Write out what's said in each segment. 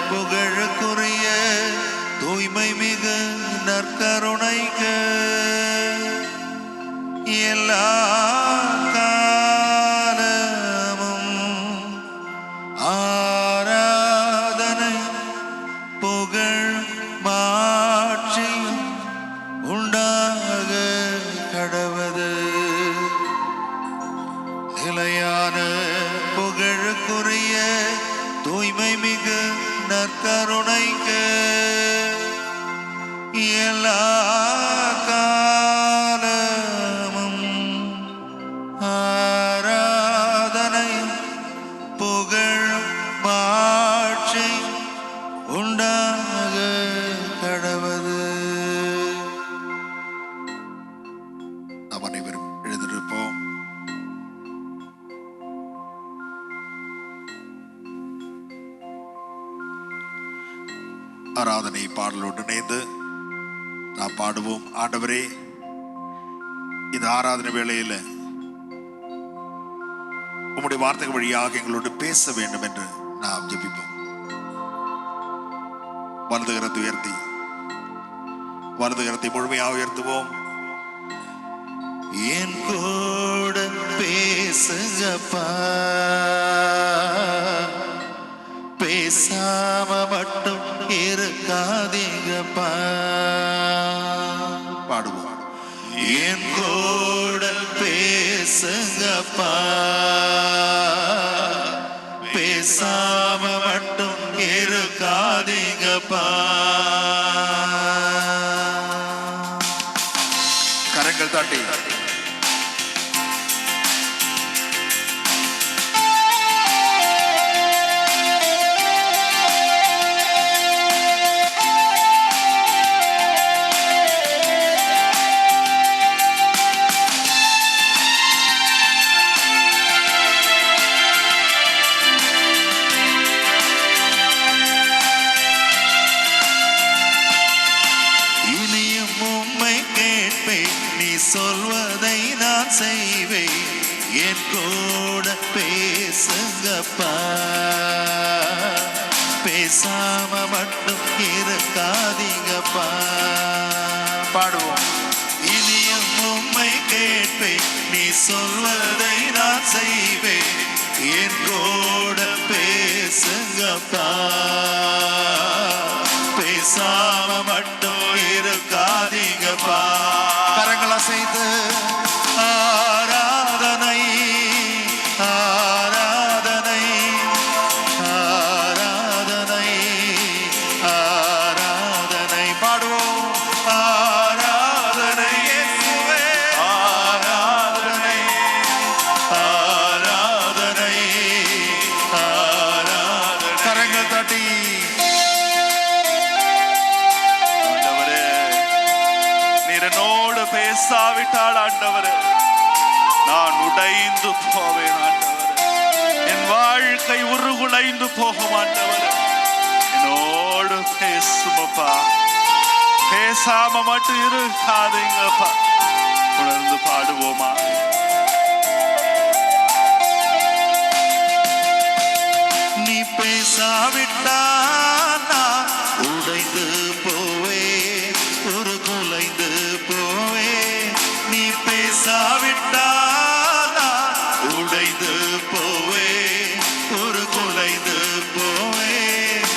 புகழுக்குரிய தூய்மை மிகு நற்கருணைக்கு எல்லா காலமும் ஆராதனை புகழ் மாட்சி உண்டாக கடவது. நிலையான புகழுக்குரிய தூய்மை மிகு நற்கருணைக்கு எல்லா காலமும் ஆராதனை புகழ் மாட்சி உண்டாக கடவது. நாம் அனைவரும் எழுந்திருப்போம். ஆராதனை பாடலோடு இணைந்து நாம் பாடுவோம். ஆண்டவரே, இந்த ஆராதனை வேளையில் உம்முடைய வார்த்தைகள் வழியாக எங்களோடு பேச வேண்டும் என்று நாம் ஜெபிப்போம். வலது கரத்தை உயர்த்தி, வலது கரத்தை முழுமையாக உயர்த்துவோம். என் கூட பேசுங்கப்பா, பேசாம மட்டும் இருக்காதீங்கப்பா. பாடுவோம். என் கூட பேசுங்கப்பா, பேசாம மட்டும் இருக்காதீங்கப்பா. கரங்கள் தாட்டி சொல்வதை நான் செய்வேன். என் கூட பேசுங்கப்பா, பேசாம மட்டும் இருக்காதீங்கப்பா. பாடுவோம். இனியும் உம்மை கேட்பேன், நீ சொல்வதை நான் செய்வேன். என் கூட பேசுங்கப்பா, பேசாம மட்டும் இருக்காதீங்கப்பா. கரங்களை செய்து ஆராதனை ஆராதனை ஆராதனை ஆராதனை பாடுவோம். ஆராதனை இயேசுவே, ஆராதனை ஆராதனை ஆராதனை. கரங்கள் தட்டி பேசாவிட்டால் ஆண்டவரே, நான் உடைந்து போவேன் ஆண்டவரே. என் வாழ்க்கை உருகுலைந்து போகும் ஆண்டவரே. என்னோடு பேசுமப்பா, பேசாம மட்டும் இருக்காதீங்கப்பா. உணர்ந்து பாடுவோமா? நீ பேசாவிட்டால் நான் உடைந்து போவேன், உருகுலைந்து போவேன். நீ பேசாவிட்டால் உடைந்து போவேன், உருகுலைந்து போவேன்.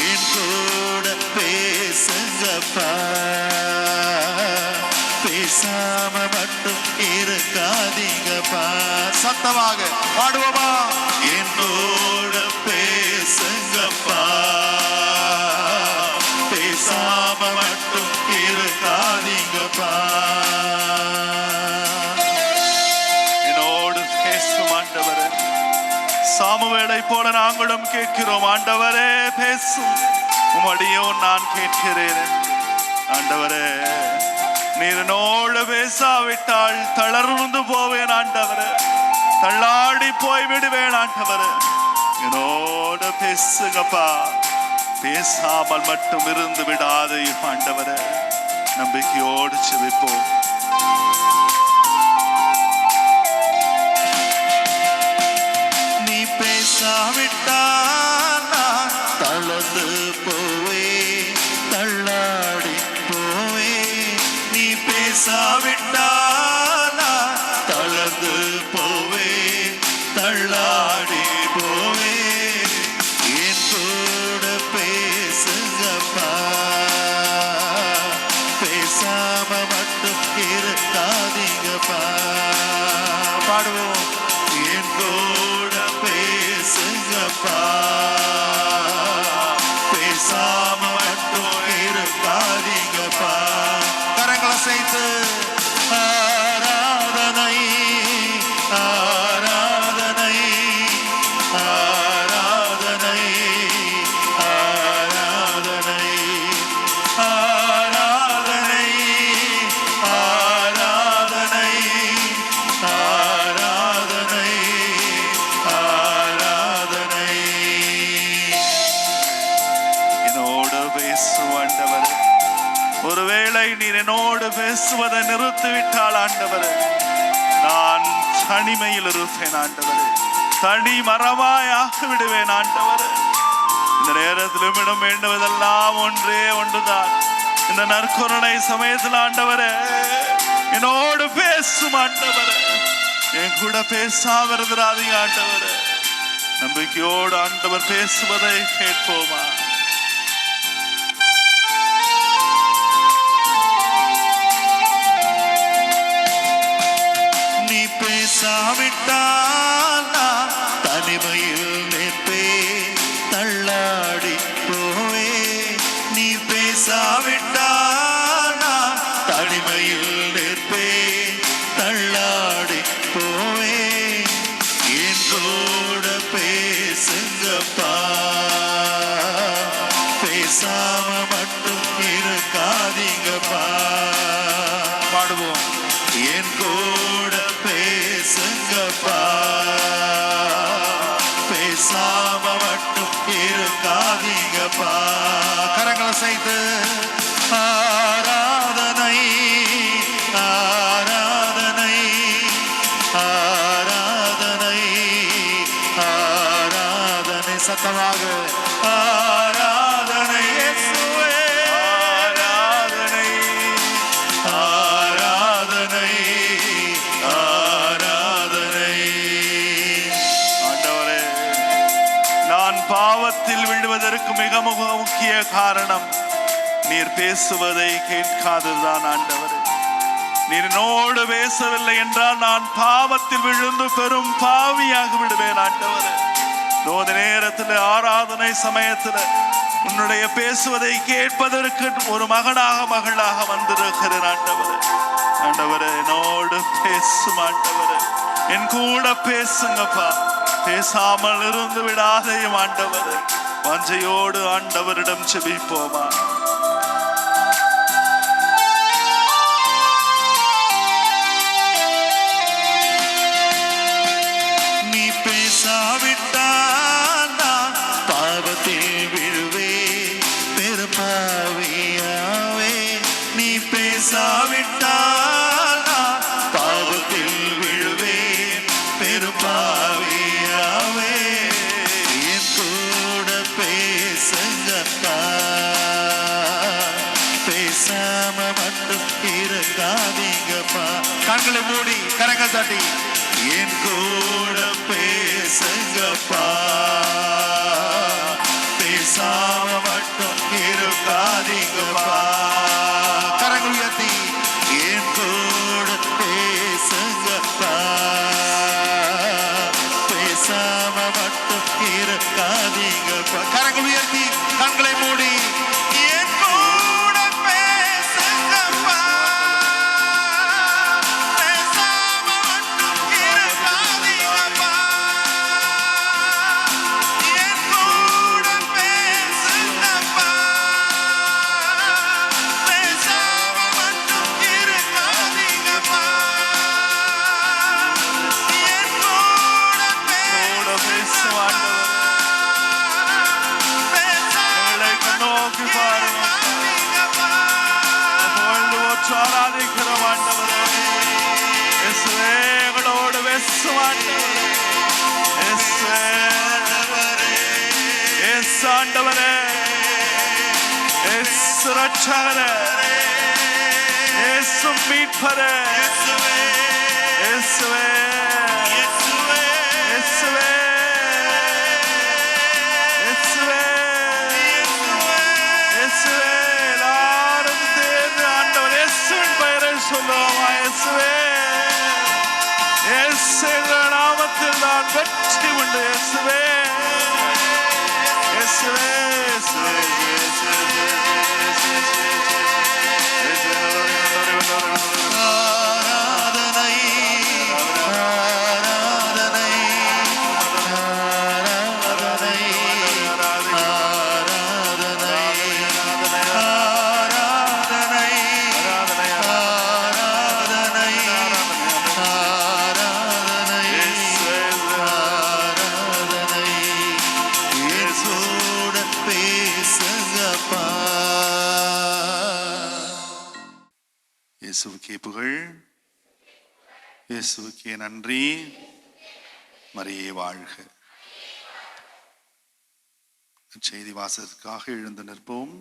என் கூட பேசுங்கப்பா, பேசாம மட்டும் இருக்காதீங்கப்பா. சத்தமாக பாடுவோமா? என்னோட பேசுங்கப்பா, பேசாம மட்டும் இருக்காதீங்கப்பா. என்னோடு பேசும் ஆண்டவரே. சாமுவேலை போல நாங்களும் கேட்கிறோம் ஆண்டவரே, பேசும். உம்முடையோ நான் கேட்கிறேன் ஆண்டவரே. நீர் என்னோடு பேசாவிட்டால் தளர்ந்து போவேன் ஆண்டவரே, தள்ளாடி போய் விடுவேன் ஆண்டவரே. என்னோடு பேசுங்கப்பா, பேசாமல் மட்டும் இருந்து விடாது ஆண்டவரே. நம்பிக்கையோடு செபிப்போம். நீ பேசாவிட்டால் தளர்ந்து தளர்ந்து போவே தள்ளாடி போவே நீ பேசாவிட்டானா தளர்ந்து போவே தள்ளாடி போவே என் கூட பேசுங்கப்பா பேசாம மட்டும் இருக்காதீங்கப்பா பாடுவோம் என் கூட பேசுங்கப்பா பேசாம மட்டும் இருக்காதீங்கப்பா கரங்களை சேர்த்து ஆராதனை ஆராதனை ஆராதனை ஆராதனை ஆராதனை ஆராதனை ஆராதனை ஆராதனை என்னோடு பேசும் ஆண்டவரே ஒருவேளை நீர் என்னோடு பேசுவதை நிறுத்திவிட்டால் ஆண்டவரே நான் தனிமையில் இருப்பேன் ஆண்டவரே தனி மரமாய் ஆகிவிடுவேன் ஆண்டவரே இந்த நேரத்திலும் இடம் வேண்டுவதெல்லாம் ஒன்றே ஒன்றுதான் இந்த நற்கருணை சமயத்தில் ஆண்டவரே என்னோடு பேசும் ஆண்டவரே என் கூட பேசாம இருந்துடாதீங்க ஆண்டவரே நம்பிக்கையோடு ஆண்டவர் பேசுவதை கேட்போமா நீ பேசாவிட்டால் தனிமையில் நிற்பே தள்ளாடி போவே நீ பேசாவிட்டால் தனிமையில் நிற்பே தள்ளாடி போவே என் கூட பேசுங்கப்பா பேசாம மட்டும் இருக்காதீங்கப்பா பாடுவோம் என் கூட பேசுங்கப்பா பேசாம மட்டும் இருக்காதீங்கப்பா கரங்களை சேர்த்து ஆராதனை ஆராதனை ஆராதனை ஆராதனை சத்தமாக ஆராதனை இயேசுவே ஆராதனை ஆராதனை ஆராதனை ஆண்டவரே நான் பாவத்தில் விழுவதற்கு மிக முக்கிய காரணம் நீர் பேசுவதை கேட்காததுதான் ஆண்டவரே நீர் என்னோடு பேசவில்லை என்றால் நான் பாவத்தில் விழுந்து பெரும் பாவியாக விடுவேன் ஆண்டவரே இந்த நேரத்தில் ஆராதனை சமயத்தில் உன்னுடைய பேசுவதை கேட்பதற்கு ஒரு மகனாக மகளாக வந்திருக்கிறேன் ஆண்டவரே ஆண்டவரே என்னோடு பேசும் ஆண்டவரே என் கூட பேசுங்கப்பா பேசாமல் இருந்து விடாதையும் ஆண்டவரே வாஞ்சையோடு ஆண்டவரிடம் செபிப்போமா நீ பேசாவிட்டால் பாவத்தில் விழுவே பெரும்பாவியாவே நீ பேசாவிட்டால் பாவத்தில் விழுவே பெரும்பாவியாவே என் கூட பேசுங்கப்பா பேசாம மட்டும் இருக்காதீங்கப்பா கண்களை மூடி கரங்கள் தட்டி என் கூட பேசுங்கப்பா பேசாம மட்டும் இருக்காதீங்கப்பா கரங்கள் உயர்த்தி என் கூட பேசுங்கப்பா பேசாம மட்டும் இருக்காதீங்கப்பா கரங்கள் உயர்த்தி கண்களை மூடி என் கூட பேசுங்கப்பா பேசாம மட்டும் இருக்காதீங்கப்பா என் கூட பேசுங்கப்பா பேசாம மட்டும் இருக்காதீங்கப்பா என் கூட பேசுவாண்டவர் நோக்கி பாருங்க ஆராதிக்கிற ஆண்டவரே எங்களோடு பேசுவாண்டவரே ஆண்டவரே இயேசு ரட்சகரே, இயேசு மீட்பரே, இயேசுவே, இயேசுவே, இயேசுவே, இயேசுவே, இயேசுவே, இயேசுவே. எல்லாரும் தேர்ந்து ஆண்டவர் இயேசுவின் பெயரை சொல்லுவோமா? இயேசுவே, இயேசு நாமத்தில் நான் வெற்றி உண்டு. இயேசுவே, இயேசுவே, இயேசுவே, இயேசுவுக்கே புகழ், இயேசுவுக்கே நன்றி. மரியே வாழ்க. செய்தி வாசகத்துக்காக எழுந்து நிற்போம்.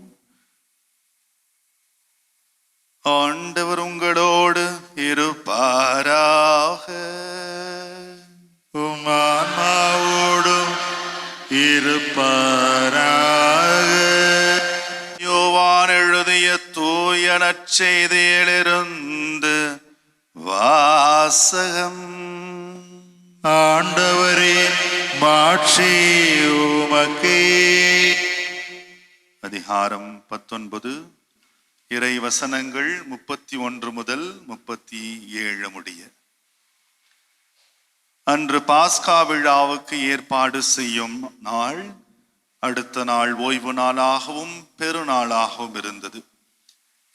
ஆண்டவர் உங்களோடு இருப்பாராக. உம் ஆன்மாவோடும் இருப்பாராக. யோவான் எழுதிய தூய நற்செய்தியிலிருந்து வாசகம். ஆண்டவரே, மாட்சி உமக்கே. அதிகாரம் 19, இறை வசனங்கள் 31 முதல் 37 முடிய. அன்று பாஸ்கா விழாவுக்கு ஏற்பாடு செய்யும் நாள் அடுத்த நாள் ஓய்வு நாளாகவும் பெருநாளாகவும் இருந்தது.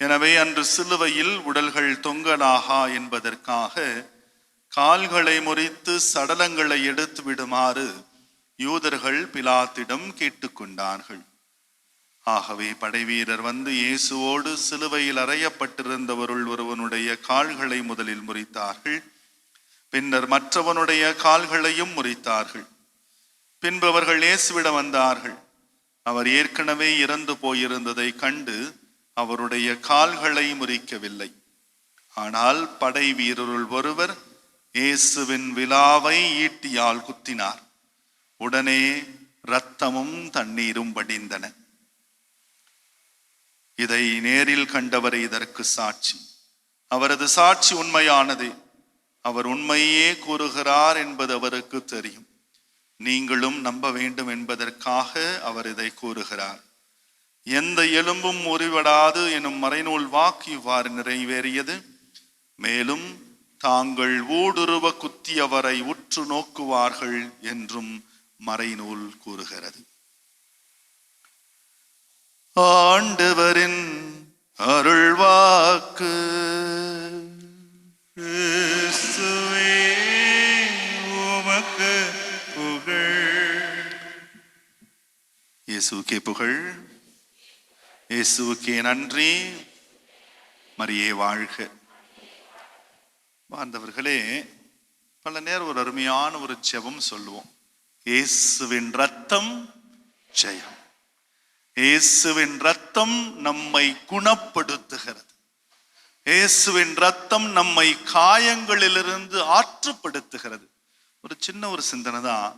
எனவே அன்று சிலுவையில் உடல்கள் தொங்கலாகா என்பதற்காக கால்களை முறித்து சடலங்களை எடுத்து விடுமாறு யூதர்கள் பிலாத்திடம் கேட்டுக்கொண்டார்கள். ஆகவே படைவீரர் வந்து இயேசுவோடு சிலுவையில் அறையப்பட்டிருந்தவருள் ஒருவனுடைய கால்களை முதலில் முறித்தார்கள். பின்னர் மற்றவனுடைய கால்களையும் முறித்தார்கள். பின்பு அவர்கள் இயேசுவிடம் வந்தார்கள். அவர் ஏற்கனவே இறந்து போயிருந்ததை கண்டு அவருடைய கால்களை முறிக்கவில்லை. ஆனால் படை வீரருள் ஒருவர் இயேசுவின் விலாவை ஈட்டியால் குத்தினார். உடனே இரத்தமும் தண்ணீரும் வடிந்தன. இதை நேரில் கண்டவர் இதற்கு சாட்சி. அவரது சாட்சி உண்மையானது. அவர் உண்மையே கூறுகிறார் என்பது அவருக்கு தெரியும். நீங்களும் நம்ப வேண்டும் என்பதற்காக அவர் இதை கூறுகிறார். எந்த எலும்பும் முறிவடாது எனும் மறைநூல் வாக்கு இவ்வாறு நிறைவேறியது. மேலும் தாங்கள் ஊடுருவ குத்தியவரை உற்று நோக்குவார்கள் என்றும் மறைநூல் கூறுகிறது. ஆண்டவரின் அருள்வாக்கு. கிறிஸ்துவே, உமக்கு புகழ். இயேசுவுக்கே புகழ், இயேசுவுக்கே நன்றி. மரியே வாழ்க. வாழ்ந்தவர்களே, பல நேரம் ஒரு அருமையான ஒரு ஜெபம் சொல்லுவோம். இயேசுவின் ரத்தம் ஜெயம். இயேசுவின் ரத்தம் நம்மை குணப்படுத்துகிறது. இயேசுவின் ரத்தம் நம்மை காயங்களிலிருந்து ஆற்றுப்படுத்துகிறது. ஒரு சின்ன ஒரு சிந்தனை தான்.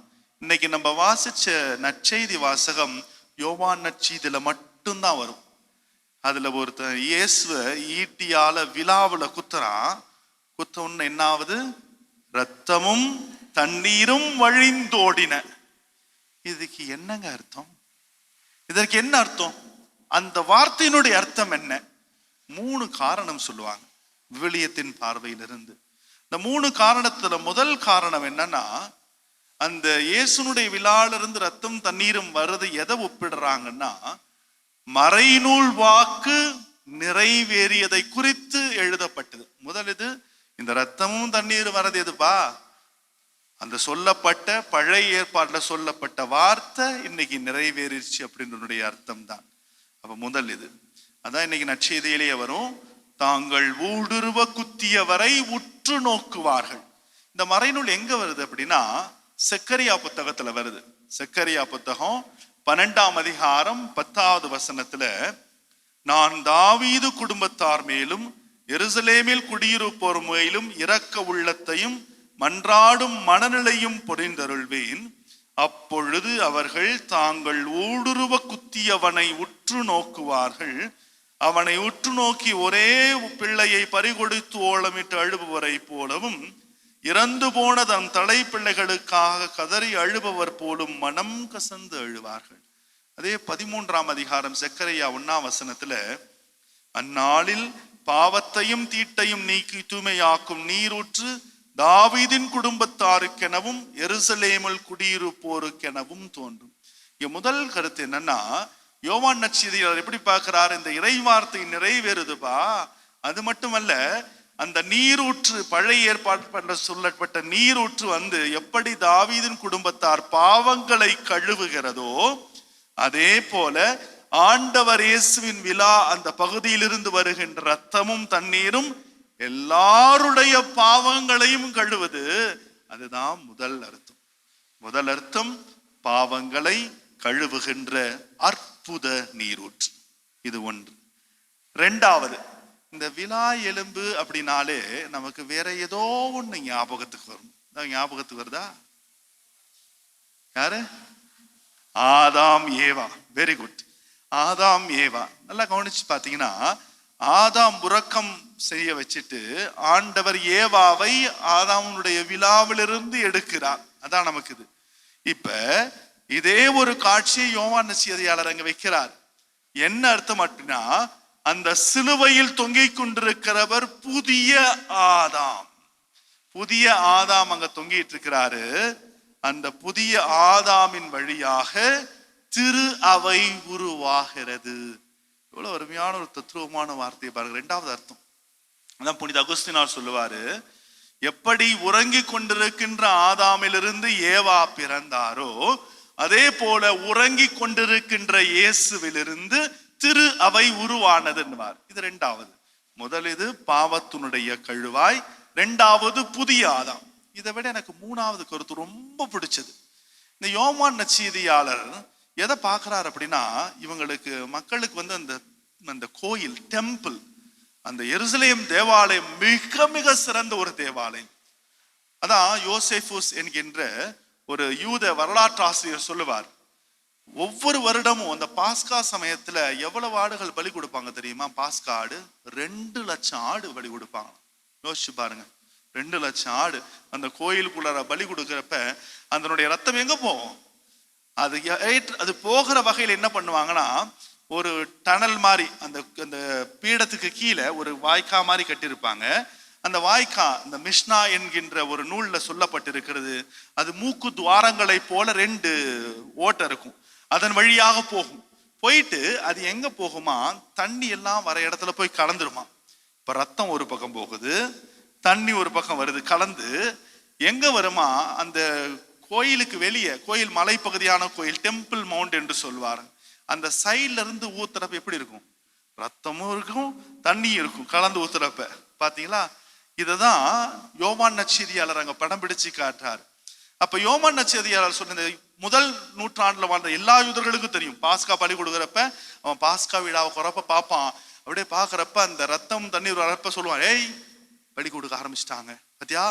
இன்னைக்கு நம்ம வாசிச்ச நற்செய்தி வாசகம் யோவான் நற்செய்தியில மட்டும்தான் வரும். அதுல ஒருத்தன் இயேசுவ ஈட்டியால விலாவுல குத்துறான். குத்த ஒண்ணு என்னாவது? ரத்தமும் தண்ணீரும் வழிந்தோடின. இதுக்கு என்னங்க அர்த்தம்? இதற்கு என்ன அர்த்தம்? அந்த வார்த்தையினுடைய அர்த்தம் என்ன? 3 காரணம் சொல்லுவாங்க விவிலியத்தின் பார்வையிலிருந்து. இந்த 3 காரணத்துல முதல் காரணம் என்னன்னா, அந்த இயேசுனுடைய விழாலிருந்து ரத்தம் தண்ணீரும் வருது எதை ஒப்பிடுறாங்கன்னா, மறைநூல் வாக்கு நிறைவேறியதை குறித்து எழுதப்பட்டது. முதல் இது, இந்த ரத்தமும் தண்ணீரும் வர்றது எதுப்பா? அந்த சொல்லப்பட்ட பழைய ஏற்பாடுல சொல்லப்பட்ட வார்த்தை இன்னைக்கு நிறைவேறிச்சு அப்படின்னுடைய அர்த்தம் தான். அப்ப முதல் இது அதான் இன்னைக்கு நற்செய்தியிலேயே வரும். தாங்கள் ஊடுருவ குத்தியவரை உற்று நோக்குவார்கள். இந்த மறைநூல் எங்க வருது அப்படின்னா, செக்கரியா புத்தகத்துல வருது. செக்கரியா புத்தகம் 12ஆம் அதிகாரம் 10வது வசனத்துல நான் தாவீது குடும்பத்தார் மேலும் எருசலேமில் குடியிருப்போர் மேலும் இரக்க உள்ளத்தையும் மன்றாடும் மனநிலையும் பொறிந்தருள்வேன். அப்பொழுது அவர்கள் தாங்கள் ஊடுருவ குத்தியவனை உற்று நோக்குவார்கள். அவனை உற்று நோக்கி ஒரே பிள்ளையை பறிகொடுத்து ஓலமிட்டு அழுபவரை போலவும் இறந்து போன தன் தலை பிள்ளைகளுக்காக கதறி அழுபவர் போலும் மனம் கசந்து அழுவார்கள். அதே 13ஆம் அதிகாரம் செக்கரியா 1ஆம் வசனத்துல, அந்நாளில் பாவத்தையும் தீட்டையும் நீக்கி தூய்மையாக்கும் நீரூற்று தாவீதின் குடும்பத்தாருக்கெனவும் எருசலேமில் குடியிருப்போருக்கெனவும் தோன்றும். இங்க முதல் கருத்து என்னன்னா, யோவான் நற்செய்தியாளர் எப்படி பார்க்கிறார், இந்த இறை வார்த்தை நிறைவேறுதுபா. அது மட்டுமல்ல, அந்த நீரூற்று பழைய ஏற்பாடு பண்ற சொல்லப்பட்ட நீரூற்று எப்படி தாவீதின் குடும்பத்தார் பாவங்களை கழுவுகிறதோ அதே போல ஆண்டவர் இயேசுவின் விழா அந்த பகுதியிலிருந்து வருகின்ற ரத்தமும் தண்ணீரும் எல்லாருடைய பாவங்களையும் கழுவுது. அதுதான் முதல் அர்த்தம். முதல் அர்த்தம் பாவங்களை கழுவுகின்ற அற்புத நீரூற்று. இது ஒன்று. இரண்டாவது, இந்த விழா எலும்பு அப்படின்னாலே நமக்கு வேற ஏதோ ஒண்ணு ஞாபகத்துக்கு வரும். ஞாபகத்துக்கு வருதா? யாரு? ஆதாம் ஏவா. Very good. ஆதாம் ஏவா நல்லா கவனிச்சு பாத்தீங்கன்னா, ஆதாம் உறக்கம் செய்ய வச்சுட்டு ஆண்டவர் ஏவாவை ஆதாமுடைய விழாவிலிருந்து எடுக்கிறார். அதான் நமக்கு இது. இப்ப இதே ஒரு காட்சியை யோவான் நற்செய்தியாளர் அங்க வைக்கிறார். என்ன அர்த்தம் அப்படின்னா, அந்த சிலுவையில் தொங்கிக் கொண்டிருக்கிறவர் புதிய ஆதாம். புதிய ஆதாம் அங்க தொங்கிட்டு இருக்கிறாரு. அந்த புதிய ஆதாமின் வழியாக திரு அவை உருவாகிறது. எவ்வளவு அருமையான ஒரு தத்துவமான வார்த்தையை பாருங்க. இரண்டாவது அர்த்தம் அதான் புனித அகுஸ்தினார் சொல்லுவாரு, எப்படி உறங்கி கொண்டிருக்கின்ற ஆதாமிலிருந்து ஏவா பிறந்தாரோ அதே போல உறங்கி கொண்டிருக்கின்ற இயேசுவிலிருந்து திரு அவை உருவானதுன்னுவார். இது இரண்டாவது. முதல் இது பாவத்தினுடைய கழுவாய், இரண்டாவது புதிய ஆதாம். இதை விட எனக்கு மூணாவது கருத்து ரொம்ப பிடிச்சது. இந்த யோவான் நற்செய்தியாளர் எதை பார்க்கிறார் அப்படின்னா, இவங்களுக்கு மக்களுக்கு அந்த கோயில் டெம்பிள், அந்த எருசலேம் தேவாலயம் மிக மிக சிறந்த ஒரு தேவாலயம். அதான் யோசேபுஸ் என்கின்ற ஒரு யூத வரலாற்று ஆசிரியர் சொல்லுவார், ஒவ்வொரு வருடமும் அந்த பாஸ்கா சமயத்துல எவ்வளவு ஆடுகள் பலி கொடுப்பாங்க தெரியுமா? பாஸ்கா ஆடு 2 லட்சம் ஆடு பலி கொடுப்பாங்க. யோசிச்சு பாருங்க, 2 லட்சம் ஆடு அந்த கோயிலுக்குள்ளார பலி கொடுக்கிறப்ப அதனுடைய ரத்தம் எங்க போகும்? அது போகிற வகையில் என்ன பண்ணுவாங்கன்னா, ஒரு டனல் மாதிரி அந்த பீடத்துக்கு கீழே ஒரு வாய்க்கா மாதிரி கட்டியிருப்பாங்க. அந்த வாய்க்கா இந்த மிஷ்னா என்கின்ற ஒரு நூல்ல சொல்லப்பட்டிருக்கிறது, அது மூக்கு துவாரங்களை போல 2 ஓட்டை இருக்கும். அதன் வழியாக போகும். போயிட்டு அது எங்க போகுமா, தண்ணி எல்லாம் வர இடத்துல போய் கலந்துருமா. இப்ப ரத்தம் ஒரு பக்கம் போகுது, தண்ணி ஒரு பக்கம் வருது, கலந்து எங்க வருமா, அந்த கோயிலுக்கு வெளியே, கோயில் மலைப்பகுதியான கோயில், டெம்பிள் மவுண்ட் என்று சொல்வார், அந்த சைட்ல இருந்து ஊத்துறப்ப எப்படி இருக்கும்? ரத்தமும் இருக்கும், தண்ணியும் இருக்கும், கலந்து ஊத்துறப்ப. பாத்தீங்களா? இததான் யோவான் நற்செய்தியாளர் அங்க படம் பிடிச்சு காட்டுறார். அப்ப யோவான் நற்செய்தியாளர் சொன்ன முதல் நூற்றாண்டுல வாழ்ந்த எல்லா யூதர்களுக்கும் தெரியும், பாஸ்கா பலி கொடுக்குறப்ப அவன் பாஸ்கா விழாவை குறப்ப பார்ப்பான். அப்படியே பாக்குறப்ப அந்த ரத்தம் தண்ணீர் வரப்ப சொல்லுவான், ஏய் பலி கொடுக்க ஆரம்பிச்சிட்டாங்க பத்தியா,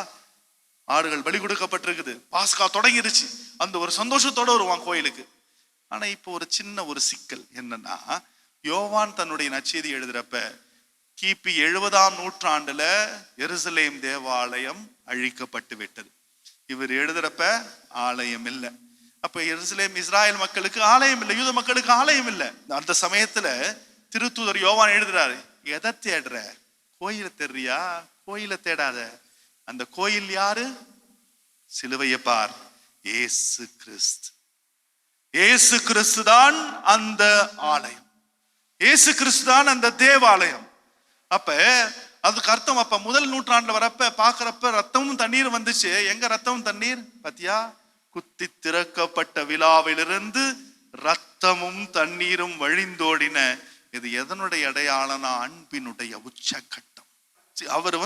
ஆடுகள் பலி கொடுக்கப்பட்டிருக்குது, பாஸ்கா தொடங்கிருச்சு. அந்த ஒரு சந்தோஷத்தோட வருவான் கோயிலுக்கு. ஆனா இப்போ ஒரு சின்ன ஒரு சிக்கல் என்னன்னா, யோவான் தன்னுடைய நற்செய்தி எழுதுறப்ப கிபி 70ஆம் நூற்றாண்டுல எருசலேம் தேவாலயம் அழிக்கப்பட்டு விட்டது. இவர் எழுதுறப்ப ஆலயம் இல்லை. அப்ப எருசலேம் இஸ்ராயல் மக்களுக்கு ஆலயம் இல்லை, யூத மக்களுக்கு ஆலயம் இல்லை. அந்த சமயத்துல திருத்தூதர் யோவான் எழுதுறாரு, எதை தேடுற? கோயிலை தேடுறியா? கோயிலை தேடாத. அந்த கோயில் யாரு? சிலுவையை பார், ஏசு கிறிஸ்து. ஏசு கிறிஸ்து தான் அந்த ஆலயம், ஏசு கிறிஸ்து தான் அந்த தேவாலயம். அப்ப அதுக்கு அர்த்தம், அப்ப முதல் நூற்றாண்டுல வரப்ப பாக்குறப்ப ரத்தமும் தண்ணீர் வந்துச்சு. எங்க ரத்தமும் தண்ணீர்? பாத்தியா, குத்தி திறக்கப்பட்ட விழாவிலிருந்து ரத்தமும் தண்ணீரும் வழிந்தோடின. இது எதனுடைய அடையாளம்னா அன்பினுடைய உச்சக்கட்டம். அவர்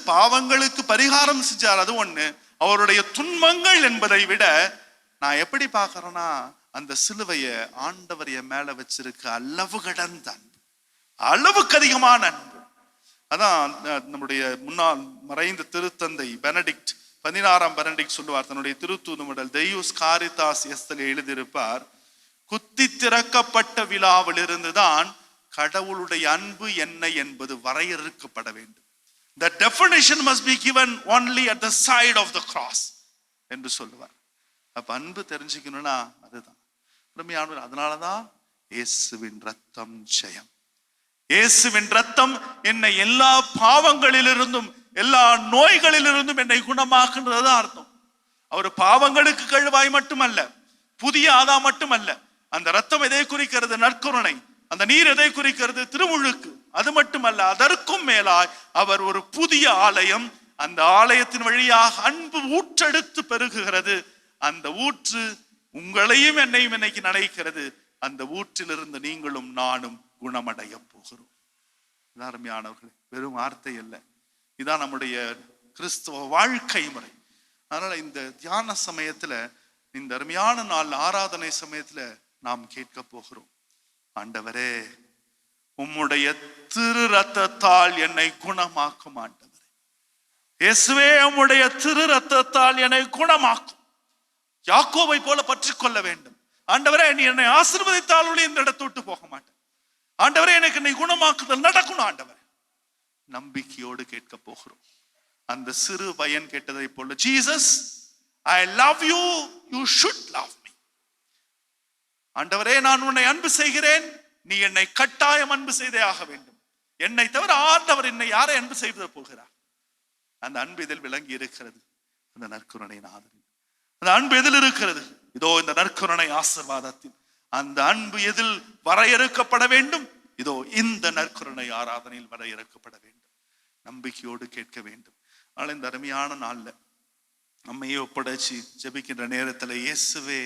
பாவங்களுக்கு பரிகாரம் செஞ்சார், அது ஒண்ணு. அவருடைய துன்பங்கள் என்பதை விட நான் எப்படி பாக்குறேன்னா, அந்த சிலுவைய ஆண்டவர் என் மேல வச்சிருக்க அளவு கடந்த அன்பு. அளவுக்கு அதிகமான அன்பு. அதான் நம்முடைய முன்னாள் மறைந்த திருத்தந்தை பெனடிக்ட் 16ஆம் பெனடிக்ட் சொல்லுவார், தன்னுடைய திருத்தூதுமடல் தெய்யூஸ் காரிதாஸ் எஸ்தல் எழுதியிருப்பார், குத்தி திறக்கப்பட்ட விழாவில் இருந்துதான் கடவுளுடைய அன்பு என்ன என்பது வரையறுக்கப்பட வேண்டும். The definition must be given only at the side of the cross என்று சொல்லுவார். அப்ப அன்பு தெரிஞ்சுக்கணும்னா அதுதான் உண்மையானவர். அதனாலதான் இயேசுவின் ரத்தம் ஜெயம். இயேசுவின் ரத்தம் என்னை எல்லா பாவங்களிலிருந்தும் எல்லா நோய்களிலிருந்தும் என்னை குணமாக்குன்றது அர்த்தம். அவர் பாவங்களுக்கு கழுவாய் மட்டுமல்ல, புதிய ஆதாம் மட்டுமல்ல. அந்த ரத்தம் எதை குறிக்கிறது? நற்கருணை. அந்த நீர் எதை குறிக்கிறது? திருமுழுக்கு. அது மட்டுமல்ல, அதற்கும் மேலாய் அவர் ஒரு புதிய ஆலயம். அந்த ஆலயத்தின் வழியாக அன்பு ஊற்றெடுத்து பெருகுகிறது. அந்த ஊற்று உங்களையும் என்னையும் இன்னைக்கு நனைக்கிறது. அந்த ஊற்றிலிருந்து நீங்களும் நானும் குணமடைய போகிறோம். அருமையானவர்களே, வெறும் வார்த்தை அல்ல, இதான் நம்முடைய கிறிஸ்துவ வாழ்க்கை முறை. அதனால இந்த தியான சமயத்துல, இந்த அருமையான நாள் ஆராதனை சமயத்துல நாம் கேட்க போகிறோம், ஆண்டவரே உம்முடைய திரு ரத்தத்தால் என்னை குணமாக்கும். ஆண்டவரே இயேசுவே, உம்முடைய திரு ரத்தத்தால் என்னை குணமாக்கும். யாக்கோபை போல பற்றி கொள்ள வேண்டும். ஆண்டவரே, நீ என்னை ஆசீர்வதித்தாலும் இந்த இடத்தை விட்டு போக மாட்டேன். ஆண்டவரே, எனக்கு என்னை குணமாக்குதல் நடக்கணும். ஆண்டவரே, நம்பிக்கையோடு கேட்க போகிறோம். அந்த சிறு பையன் கேட்டதை போல, Jesus I love you, you should love me. ஆண்டவரே, நான் உன்னை அன்பு செய்கிறேன், நீ என்னை கட்டாயம் அன்பு செய்தே ஆக வேண்டும். என்னை தவிர ஆண்டவர் என்னை யாரை அன்பு செய்து போகிறார்? அந்த அன்பு இதில் விளங்கி இருக்கிறது. அந்த நற்கருணை நாதன் அந்த அன்பு எதில் இருக்கிறது? இதோ இந்த நற்கருணை ஆசீர்வாதத்தில் அந்த அன்பு எதில் வரையறுக்கப்பட வேண்டும்? இதோ இந்த நற்கருணை ஆராதனையில் வரையறுக்கப்பட வேண்டும். நம்பிக்கையோடு கேட்க வேண்டும். ஆனால் இந்த அருமையான நாள்ல நம்மையே ஒப்படைச்சு ஜெபிக்கின்ற நேரத்தில், இயேசுவே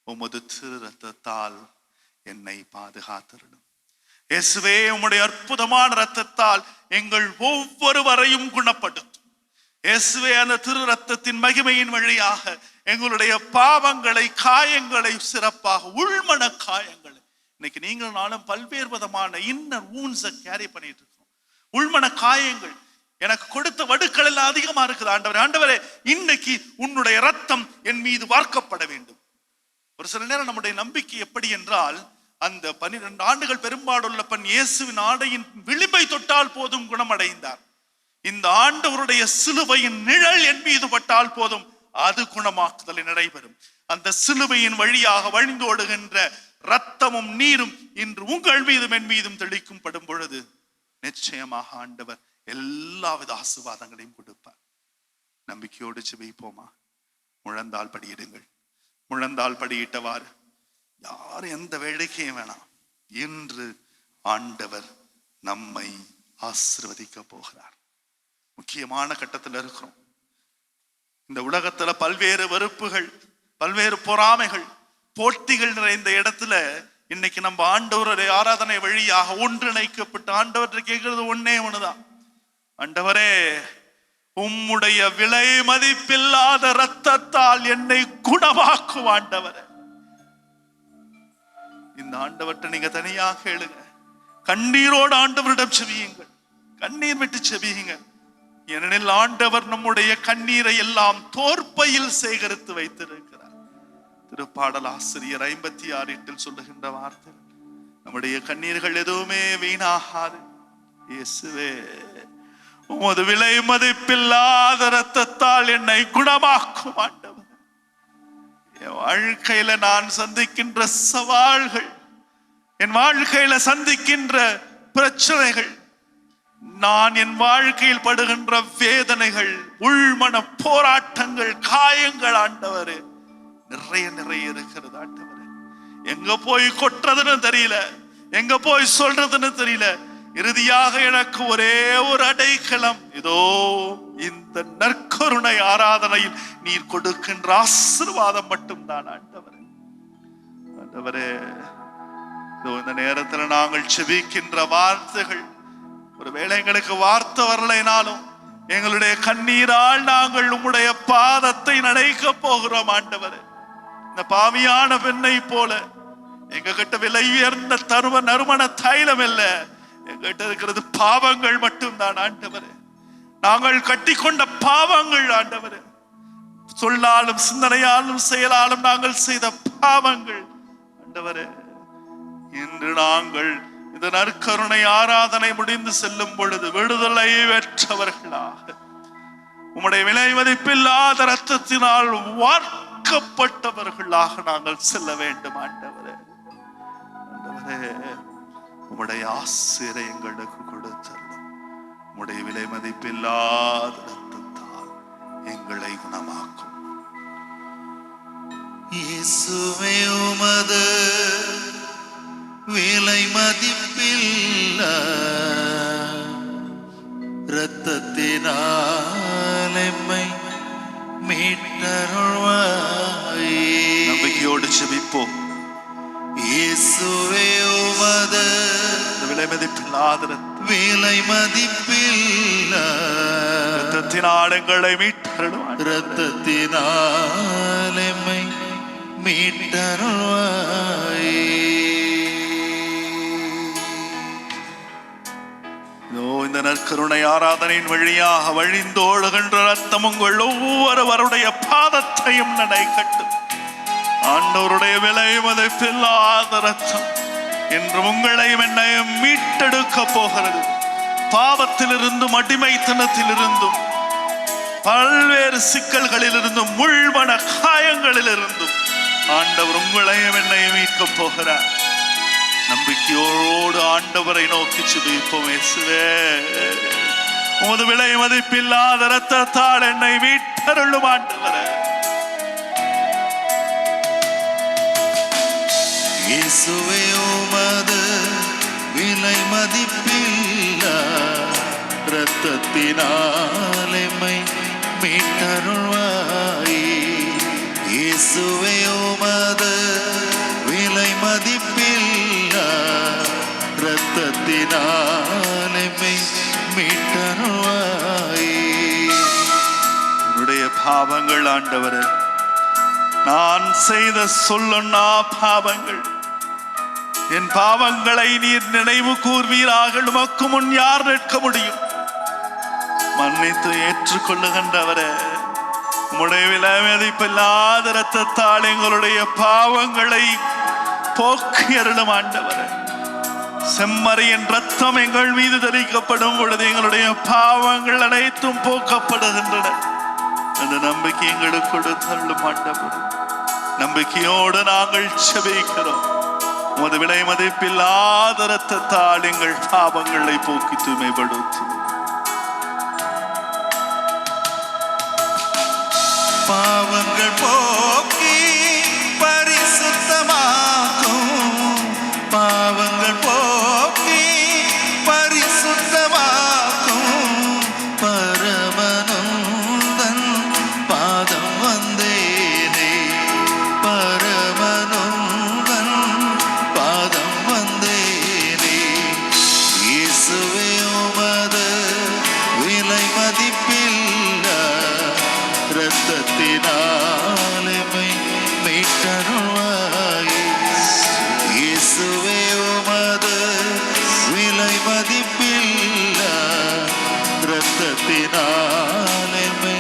உமது திரு ரத்தத்தால் என்னை பாதுகாத்திருடும். இயேசுவே, உம்முடைய அற்புதமான ரத்தத்தால் எங்கள் ஒவ்வொருவரையும் குணப்படுத்தும். இயேசுவே, அந்த திரு ரத்தத்தின் மகிமையின் வழியாக எங்களுடைய பாவங்களை, காயங்களை, சிறப்பாக உள்மன காயங்களை, இன்னைக்கு நீங்கள் நானும் பல்வேறு விதமான இன்னர் வூண்ட்ஸை கேரி பண்ணிட்டு இருக்கோம். உள்மன காயங்கள், எனக்கு கொடுத்த வடுக்கள் எல்லாம் அதிகமா இருக்குது. ஆண்டவரே, ஆண்டவரே, இன்னைக்கு உன்னுடைய ரத்தம் என் மீது வார்க்கப்பட வேண்டும். ஒரு சில நேரம் நம்முடைய நம்பிக்கை எப்படி என்றால், அந்த 12 ஆண்டுகள் பெரும்பாடுள்ள பெண் இயேசுவின் ஆடையின் விளிம்பை தொட்டால் போதும் குணமடைந்தார். இந்த ஆண்டவருடைய சிலுவையின் நிழல் என் மீது பட்டால் போதும் அது குணமாக்குதலை நடைபெறும். அந்த சிலுவையின் வழியாக வழிந்தோடுகின்ற ரத்தமும் நீரும் இன்று உங்கள் மீதும் என் மீதும் தெளிக்கும் படும் பொழுது நிச்சயமாக ஆண்டவர் எல்லாவித ஆசீர்வாதங்களையும் கொடுப்பார். நம்பிக்கையோடு ஜெபிப்போமா? முழந்தால் படியிடுங்கள். முழந்தால் படியிட்டவாறு யாரும் எந்த வேடிக்கையும் வேணாம். இன்று ஆண்டவர் நம்மை ஆசீர்வதிக்க போகிறார். முக்கியமான கட்டத்தில் இருக்கிறோம். இந்த உலகத்துல பல்வேறு வெறுப்புகள், பல்வேறு பொறாமைகள், போட்டிகள் நிறைந்த இடத்துல இன்னைக்கு நம்ம ஆண்டவருடைய ஆராதனை வழியாக ஒன்றிணைக்கப்பட்டு ஆண்டவற்றை கேட்கிறது ஒன்னே ஒண்ணுதான், ஆண்டவரே உம்முடைய விலை மதிப்பில்லாத இரத்தத்தால் என்னை குணமாக்கும். ஆண்டவரே, இந்த ஆண்டவற்றை நீங்க தனியாக எழுங்க. கண்ணீரோடு ஆண்டவரிடம் செவியுங்கள். கண்ணீர் விட்டு செவியுங்க. ஏனெனில் ஆண்டவர் நம்முடைய கண்ணீரை எல்லாம் தோற்பையில் சேகரித்து வைத்திருக்கிறார். திருப்பாடல் ஆசிரியர் 56:8 சொல்லுகின்ற வார்த்தை, நம்முடைய கண்ணீர்கள் எதுவுமே வீணாகாது. இயேசுவே, உமது விலை மதிப்பில்லாத இரத்தத்தால் என்னை குணமாக்கும். ஆண்டவர், என் வாழ்க்கையில நான் சந்திக்கின்ற சவால்கள், என் வாழ்க்கையில சந்திக்கின்ற பிரச்சனைகள், நான் என் வாழ்க்கையில் படுகின்ற வேதனைகள், உள்மன போராட்டங்கள், காயங்கள் ஆண்டவரே நிறைய நிறைய இருக்கிறது. ஆண்டவரே, எங்க போய் கொட்டுறதுன்னு தெரியல, எங்க போய் சொல்றதுன்னு தெரியல. இறுதியாக எனக்கு ஒரே ஒரு அடைக்கலம், இதோ இந்த நற்கருணை ஆராதனையில் நீர் கொடுக்கின்ற ஆசீர்வாதம் மட்டும்தான். ஆண்டவரே, ஆண்டவரே, இதோ இந்த நேரத்தில் நாங்கள் செபிக்கின்ற வார்த்தைகள், ஒருவேளை எங்களுக்கு வார்த்தை வரலைனாலும் எங்களுடைய கண்ணீரால் நாங்கள் உம்முடைய பாதத்தை நனைக்க போகிறோம். ஆண்டவரே, இந்த பாவியான பெண்ணை போல எங்க கிட்ட விலை உயர்ந்த நறுமண தைலம் இல்ல, எங்கிட்ட இருக்கிறது பாவங்கள் மட்டும்தான் ஆண்டவரே. நாங்கள் கட்டிக்கொண்ட பாவங்கள் ஆண்டவரே, சொல்லாலும் சிந்தனையாலும் செயலாலும் நாங்கள் செய்த பாவங்கள் ஆண்டவரே. இன்று நாங்கள் இந்த நற்கருணை ஆராதனை முடிந்து செல்லும் பொழுது விடுதலை பெற்றவர்களாக உம்முடைய விலை மதிப்பில்லாத இரத்தத்தினால் வார்க்கப்பட்டவர்களாக நாங்கள் செல்ல வேண்டும் ஆண்டவரே. ஆண்டவரே, உம்முடைய ஆசிரை எங்களுக்கு கொடுத்தருளும். உம்முடைய விலை மதிப்பில்லாத இரத்தத்தால் எங்களை குணமாக்கும். இயேசுவே உமது விலை மதிப்பில்லா இரத்தத்தினால் எம்மை மீட்டருள்வாயே. நம்பிக்கையோடு செபிப்போம். இயேசுவே உமது விலை மதிப்பில்லாத விலை மதிப்பில்லா இரத்தத்தினால் எங்களை மீட்டருளும். இரத்தத்தினால் எம்மை மீட்டருள்வாயே. இந்த நற்கருணை ஆராதனையின் வழியாக வழிந்தோடுகின்ற ரத்தம் உங்கள் ஒவ்வொருவருடைய பாதத்தையும் நனைக்கட்டும். ஆண்டவருடைய விலை மதிப்பில்லாத ரத்தம் என்று உங்களையும் என்னையும் மீட்டெடுக்க போகிறது. பாவத்திலிருந்தும் அடிமைத்தனத்திலிருந்தும் பல்வேறு சிக்கல்களிலிருந்தும் முள்மன காயங்களிலிருந்தும் ஆண்டவர் உங்களையும் என்னையும் மீட்க போகிறார். நம்பிக்கையோடு ஆண்டவரை நோக்கி செபிப்போம். இயேசுவே, உமது விலை மதிப்பில்லாத இரத்தத்தால் என்னை மீட்டருளும் ஆண்டவரே. இயேசுவே உமது விலை மதிப்பில்லா இரத்தத்தினால் எம்மை மீட்டருள்வாயே. இயேசுவே உமது விலை மதிப்பில்லா இரத்தத்தினால் எம்மை மீட்டருள்வாயே. என்னுடைய பாவங்கள் ஆண்டவரே, நான் செய்த சொல்லொன்னா பாவங்கள், என் பாவங்களை நீர் நினைவு கூர்வீராக. உமக்கு முன் யார் நிற்க முடியும்? மன்னித்து ஏற்றுக்கொள்ளுகின்றவரே, உம்முடைய விலை மதிப்பில்லாத இரத்தத்தால் எங்களுடைய பாவங்களை போக்கி அருளும் ஆண்டவரே. செம்மறியின் ரத்தம் எங்கள் மீது தெளிக்கப்படும் பொழுது எங்களுடைய பாவங்கள் அனைத்தும் போக்கப்படுகின்றன. அந்த நம்பிக்கை எங்களுக்கு கொடுத்தருளும் ஆண்டவரே. நம்பிக்கையோடு நாங்கள் செபிக்கிறோம். உமது விலை மதிப்பில்லாத இரத்தத்தால் எங்கள் பாவங்களை போக்கி தூய்மைப்படுத்தும். பாவங்கள் போக்கி பரிசுத்தமாக்கும். பாவங்கள் போக்கி பரிசுத்தமாக்கும். பரமனுந்தன் பாதம் வந்தேனே. பரமனுந்தன் பாதம் வந்தேனே. இயேசுவே உமது விலை மதிப்பில்லா இரத்தத்தினால் எம்மை மீட்டருள்வாயே. இயேசுவே உமது விலை மதிப்பில்லா இரத்தத்தினால் எம்மை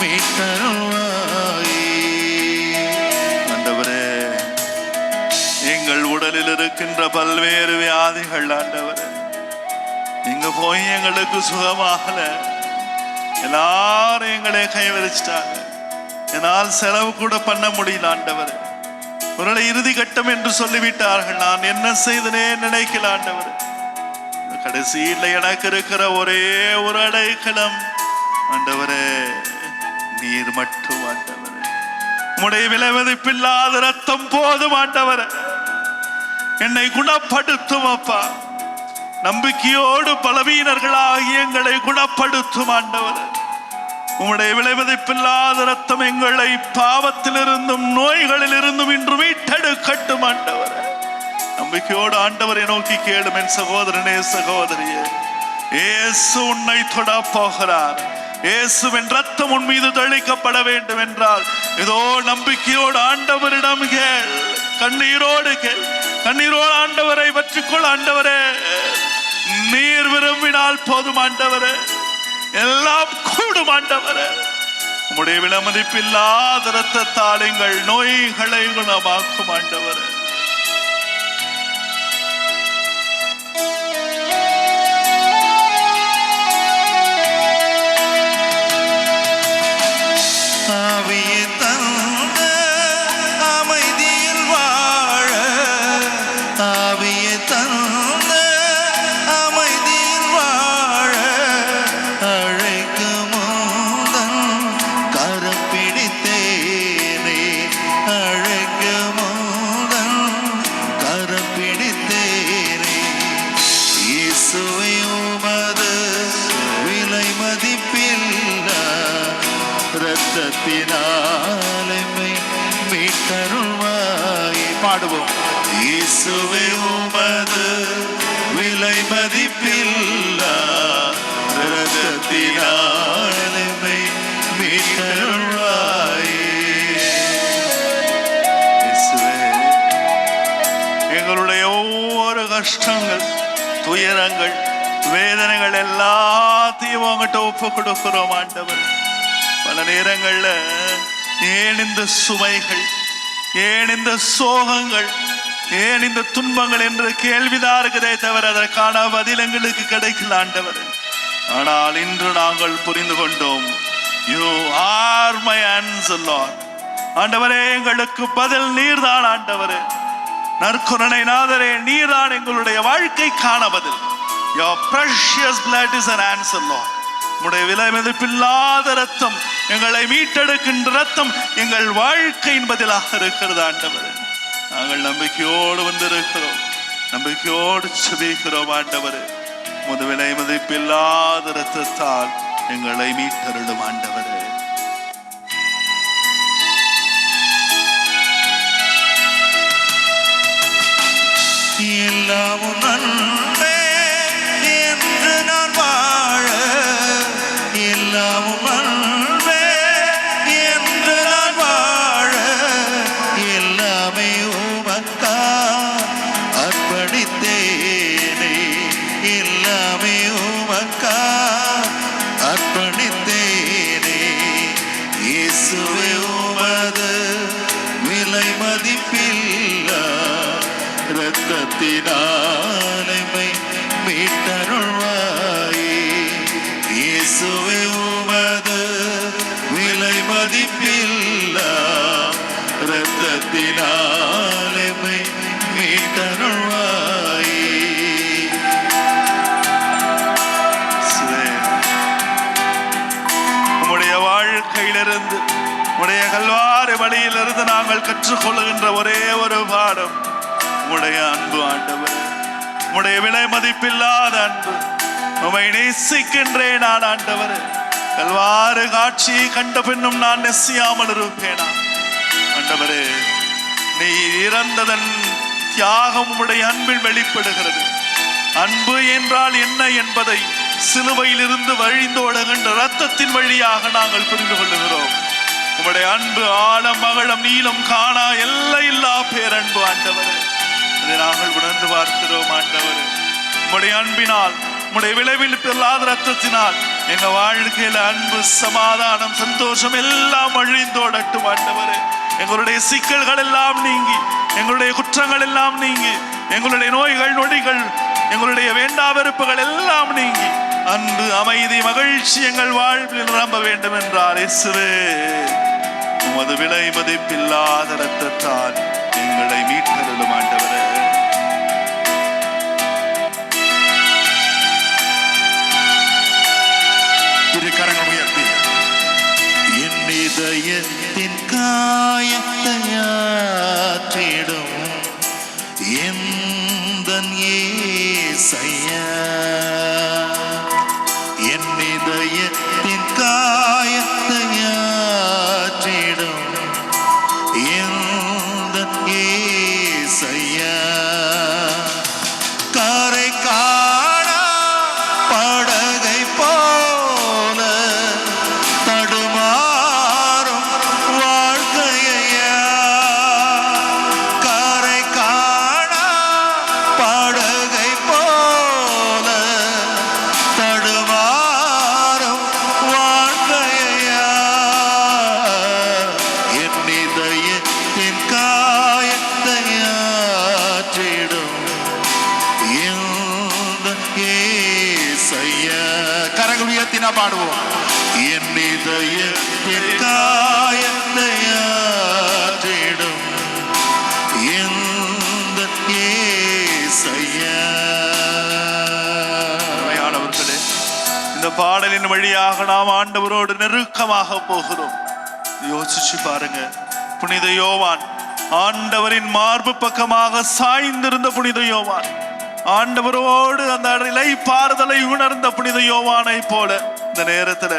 மீட்டருள்வாயே. ஆண்டவரே, எங்கள் உடலில் இருக்கின்ற பல்வேறு வியாதிகள் ஆண்டவரே, இங்க போய் எங்களுக்கு சுகமாகல. எல்லாரும் எங்களை கைவரிச்சிட்டாங்க. என்னால் செலவு கூட பண்ண முடியல ஆண்டவரே. ஒருவேளை இறுதி கட்டம் என்று சொல்லிவிட்டார்கள். நான் என்ன செய்தனே நினைக்கல ஆண்டவரே. கடைசியில் எனக்கு இருக்கிற ஒரே ஒரு அடைக்கலம் ஆண்டவரே, நீர் மட்டும் ஆண்டவரே. உம்முடைய விலை மதிப்பில்லாத ரத்தம் போதும் ஆண்டவரே. என்னை குணப்படுத்தும் அப்பா. நம்பிக்கையோடு பலவீனர்களாகி எங்களை குணப்படுத்தும் ஆண்டவரே. உம்முடைய விலை மதிப்பில்லாத ரத்தம் எங்களை பாவத்திலிருந்தும் நோய்களில் இருந்தும் இன்று மீட்டெடுக்கட்டும் ஆண்டவரே. நம்பிக்கையோடு ஆண்டவரை நோக்கி கேளும் என் சகோதரனே, சகோதரியே. இயேசு உன்னை தொட போகிறார். இயேசுவின் ரத்தம் உன் மீது தெளிக்கப்பட வேண்டும் என்றால் இதோ நம்பிக்கையோடு ஆண்டவரிடம் கேள். கண்ணீரோடு கேள். கண்ணீரோடு ஆண்டவரை பற்றிக்கொள். ஆண்டவரே, நீர் விரும்பினால் போதும் ஆண்டவரே, எல்லாம் கூடும் ஆண்டவரே. உம்முடைய விலைமதிப்பில்லாத இரத்தத்தால் எங்கள் நோய்களை குணமாக்கும் ஆண்டவரே. ஆவியை தந்த அமைதியில் வாழ, ஆவியை தந்த அமைதியில் வாழ, அழைக்கும் உந்தன் கரம் பிடித்தேனே, அழைக்கும் உந்தன் கரம் பிடித்தேனே. இயேசுவே உமது விலை மதிப்பில்லா இரத்தத்தினால் எம்மை மீட்டருள்வாய். பாடுவோம். இயேசுவே உமது விலை மதிப்பில்லா இரத்தத்தினால் எம்மை மீட்டருள்வாய். இயேசுவே, எங்களுடைய ஒவ்வொரு கஷ்டங்கள், துயரங்கள், வேதனைகள் எல்லாத்தையும் உங்ககிட்ட ஒப்பு கொடுக்கிறோம் ஆண்டவர். பல நேரங்கள்ல ஏன் இந்த சுமைகள், ஏன் இந்த சோகங்கள், ஏன் இந்த துன்பங்கள் என்று கேள்விதான் இருக்குதே தவிர அதற்கான பதில் எங்களுக்கு கிடைக்கல ஆண்டவர். ஆனால் இன்று நாங்கள் புரிந்து கொண்டோம். You are my answer Lord. ஆண்டவரே, எங்களுக்கு பதில் நீர்தான் ஆண்டவரே. நற்கருணை நாதரே, நீர்தான் எங்களுடைய வாழ்க்கைக்கான பதில். Your precious blood is an answer, Lord. உம்முடைய விலை மதிப்பில்லாத ரத்தம், எங்களை மீட்டெடுக்கின்ற ரத்தம் எங்கள் வாழ்க்கையின் பதிலாக இருக்கிறது ஆண்டவரே. நாங்கள் நம்பிக்கையோடு வந்திருக்கிறோம், நம்பிக்கையோடு செபிக்கிறோம் ஆண்டவரே. உமது விலை மதிப்பில்லாத ரத்தத்தால் எங்களை மீட்டருளும் ஆண்டவரே. எல்லாமும் நன்மை என்று நான் வாழ, எல்லாமும் நன்மை என்று நான் வாழ, எல்லாமே உமக்கா அர்ப்பணித்தேனே, எல்லாமே உமக்கா அர்ப்பணித்தேனே. இயேசுவே உமது விலை மதிப்பில்லா இரத்தத்தினால் எம்மை மீட்டருள்வாயே. இயேசுவே உமது விலை மதிப்பில்லா இரத்தத்தினால் எம்மை மீட்டருள்வாயே. உம்முடைய வாழ்க்கையிலிருந்து, உம்முடைய கல்வாரி வழியிலிருந்து நாங்கள் கற்றுக்கொள்கின்ற ஒரே ஒரு பாடம் உம்முடைய அன்பு ஆண்டவர். உம்முடைய விலை மதிப்பில்லாத அன்பு. உம்மை நேசிக்கின்றேன் நான் ஆண்டவர். கல்வாறு காட்சியை கண்ட பின்னும் நான் நெசியாமல் இருப்பேனா ஆண்டவரே. நீ இறந்ததன் தியாகம் உம்முடைய அன்பில் வெளிப்படுகிறது. அன்பு என்றால் என்ன என்பதை சிலுவையில் இருந்து வழிந்தோடுகின்ற இரத்தத்தின் வழியாக நாங்கள் புரிந்து கொள்ளுகிறோம். உம்முடைய அன்பு ஆழம் அகலம் நீளம் காணா எல்லையில்லா பேரன்பு ஆண்டவரே. அதை நாங்கள் உணர்ந்து பார்க்கிறோம் ஆண்டவரே. உம்முடைய அன்பினால், உம்முடைய விளைவில் இல்லாத இரத்தத்தினால் எங்க வாழ்க்கையில அன்பு, சமாதானம், சந்தோஷம் எல்லாம் அழிந்தோடட்டும் ஆண்டவரே. எங்களுடைய சிக்கல்கள் எல்லாம் நீங்கி, எங்களுடைய குற்றங்கள் எல்லாம் நீங்கி, எங்களுடைய நோய்கள் நொடிகள், எங்களுடைய வேண்டா வெறுப்புகள் எல்லாம் நீங்கி அன்பு, அமைதி, மகிழ்ச்சி எங்கள் வாழ்வில் நிரம்ப வேண்டும் என்றார் இயேசுவே. உமது விலை மதிப்பில்லாத இரத்தத்தால் எங்களை மீட்டருளும் ஆண்டவரே. இரு கரங்கள் உயர்த்தி என் இதயத்தின் காயத்தை ஆற்றிடும் எந்தன் இயேசையா, என் இதயத்தின் காயத்தை ஆற்றிடும் எந்தன் இயேசையா. கரை காணா படகை போல தடுமாறும் வாழ்க்கையா, கரை காணா படகை போல உயர்த்தி நாம் பாடுவோம். என் இதயத்தின் காயத்தை ஆற்றிடும் எந்தன் இயேசையா. அருமையானவர்களே, இந்த பாடலின் வழியாக நாம் ஆண்டவரோடு நெருக்கமாக போகிறோம். யோசிச்சு பாருங்க, புனித யோவான் ஆண்டவரின் மார்பு பக்கமாக சாய்ந்திருந்த புனித யோவான், ஆண்டவரோடு அந்த இலை பாறுதலை உணர்ந்த புனித யோவானை போல இந்த நேரத்துல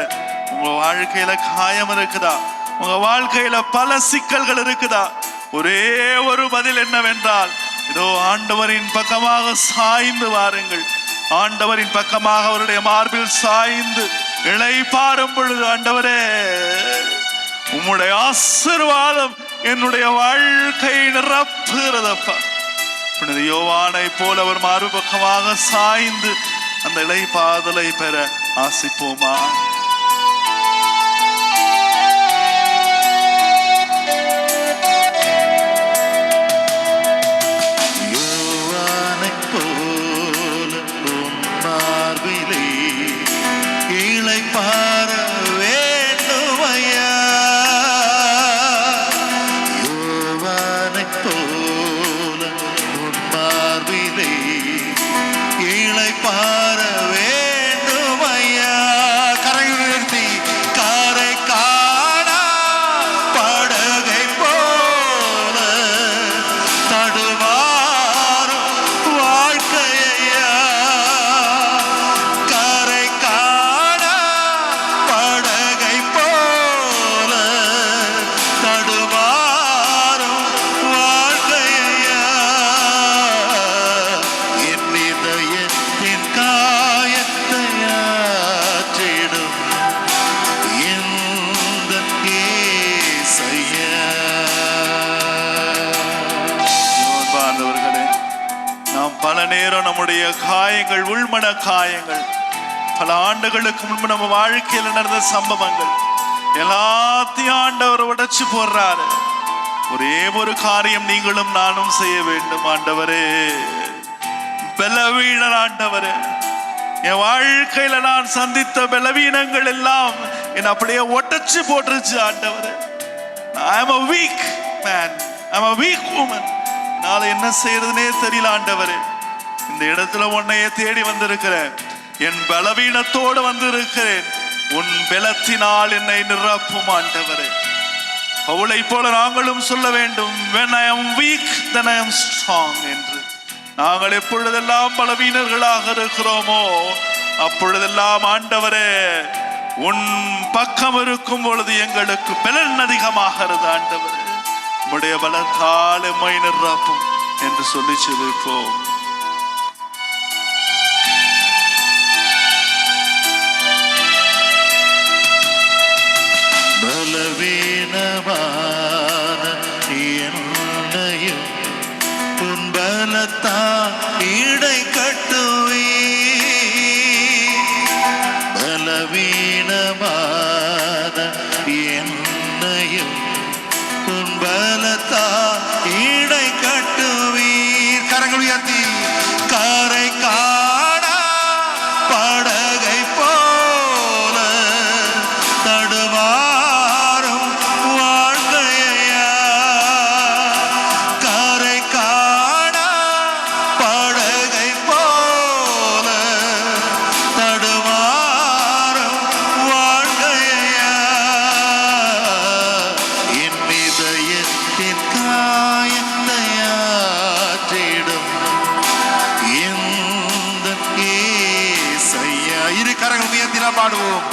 உங்க வாழ்க்கையில காயம் இருக்குதா? உங்க வாழ்க்கையில பல சிக்கல்கள் இருக்குதா? ஒரே ஒரு பதில் என்னவென்றால், இதோ ஆண்டவரின் பக்கமாக சாய்ந்து வாருங்கள். ஆண்டவரின் பக்கமாக அவருடைய மார்பில் சாய்ந்து இலை பாரும் பொழுது, ஆண்டவரே உம்முடைய ஆசீர்வாதம் என்னுடைய வாழ்க்கை நிரப்புகிறதப்பா. புனித யோவானை போல அவர் மார்பு பக்கமாக சாய்ந்து அந்த இலை பாதலை பெற ஆசிப்போமா? யோவானைப் போல உன் மார்பிலே இலை பார வேண்டுமையா. யோவானைப் போல உன் மார்பிலே இலை பார வேண்டுமையா. கரையை உயர்த்தி காரை காணா படகை போல தடுமாறும் வாழ்க்கையா. காரை காணா படகை போல தடுமாறும் வாழ்க்கையா. என் இதயத்தின் காயத்தை ஆற்றிடும் எந்தன் இயேசையா. அன்பார்ந்தவர்களே, நாம் பல நேரம் நம்முடைய காயங்கள், உள்மன காயங்கள், பல ஆண்டுகளுக்கு முன்பு நம்ம வாழ்க்கையில் நடந்த சம்பவங்கள் எல்லாத்தையும் ஆண்டவர் உடைச்சு போடுறாரு. ஒரே ஒரு காரியம் நீங்களும் நானும் செய்ய வேண்டும். ஆண்டவரே, பலவீனர் ஆண்டவரே, என் வாழ்க்கையில நான் சந்தித்த பலவீனங்கள் எல்லாம் என்ன அப்படியே ஒட்டச்சு போட்டுருச்சு ஆண்டவரே. I am a weak man, I am a weak woman. நாளை என்ன செய்யறதுனே தெரியல ஆண்டவரே. இந்த இடத்துல உன்னையே தேடி வந்திருக்கிறேன். என் பலவீனத்தோடு வந்திருக்கிறேன். உன் பலத்தினால் என்னை நிரப்பும் ஆண்டவரே. பவுலை போல நாங்களும் சொல்ல வேண்டும், when I am weak then I am strong என்று. நாங்கள் எப்பொழுதெல்லாம் பலவீனர்களாக இருக்கிறோமோ அப்பொழுதெல்லாம் ஆண்டவரே உன் பக்கம் இருக்கும் பொழுது எங்களுக்கு பலன் அதிகமாகிறது ஆண்டவரே. உம்முடைய பலத்தால் எம்மை நிரப்பும் என்று சொல்லி செலுப்போம். பலவீனமான என்னையும் உன் பலத்தால் இடை கட்டுவே. பலவீனமான என்னையும் உன் பலத்தால் இடை கட்டுவீர். கரங்கள் உயர்த்தி காரை காணா படகை போல தடுமாறும் வாழ்க்கையா. காரை காணா படகை போல தடுமாறும் வாழ்க்கையா. என் இதயத்தின் காயத்தை ஆற்றிடும் எந்தன் இயேசையா. இரு கரங்கள் உயர்த்தி நாம் பாடுவோம்.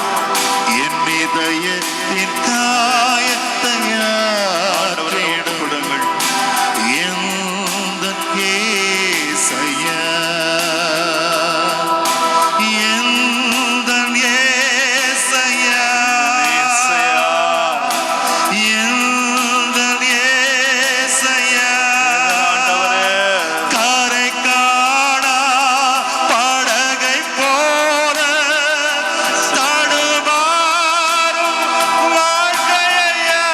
என் இதயத்தின் காயத்தை ஆற்றிடும் கொடுங்கள். எந்தன் இயேசையா. எந்தன் இயேசையா. எந்தன் இயேசையா. காரை காணா படகை போல தடுமாறும் வாழ்க்கையா.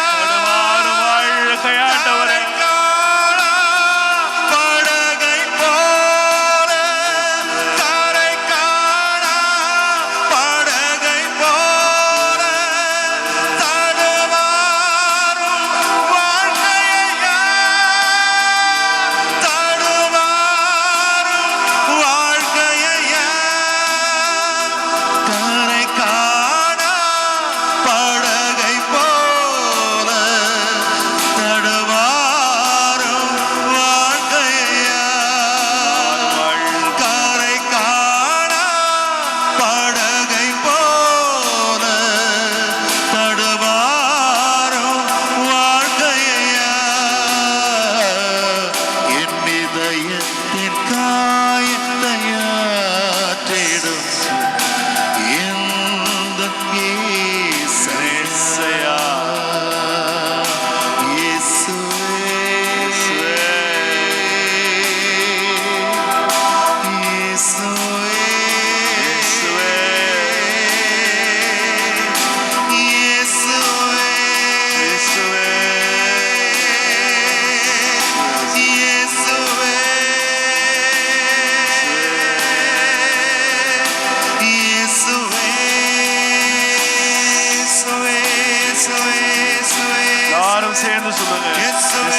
சேர்ந்து சொல்லுங்க. இயேசுவே,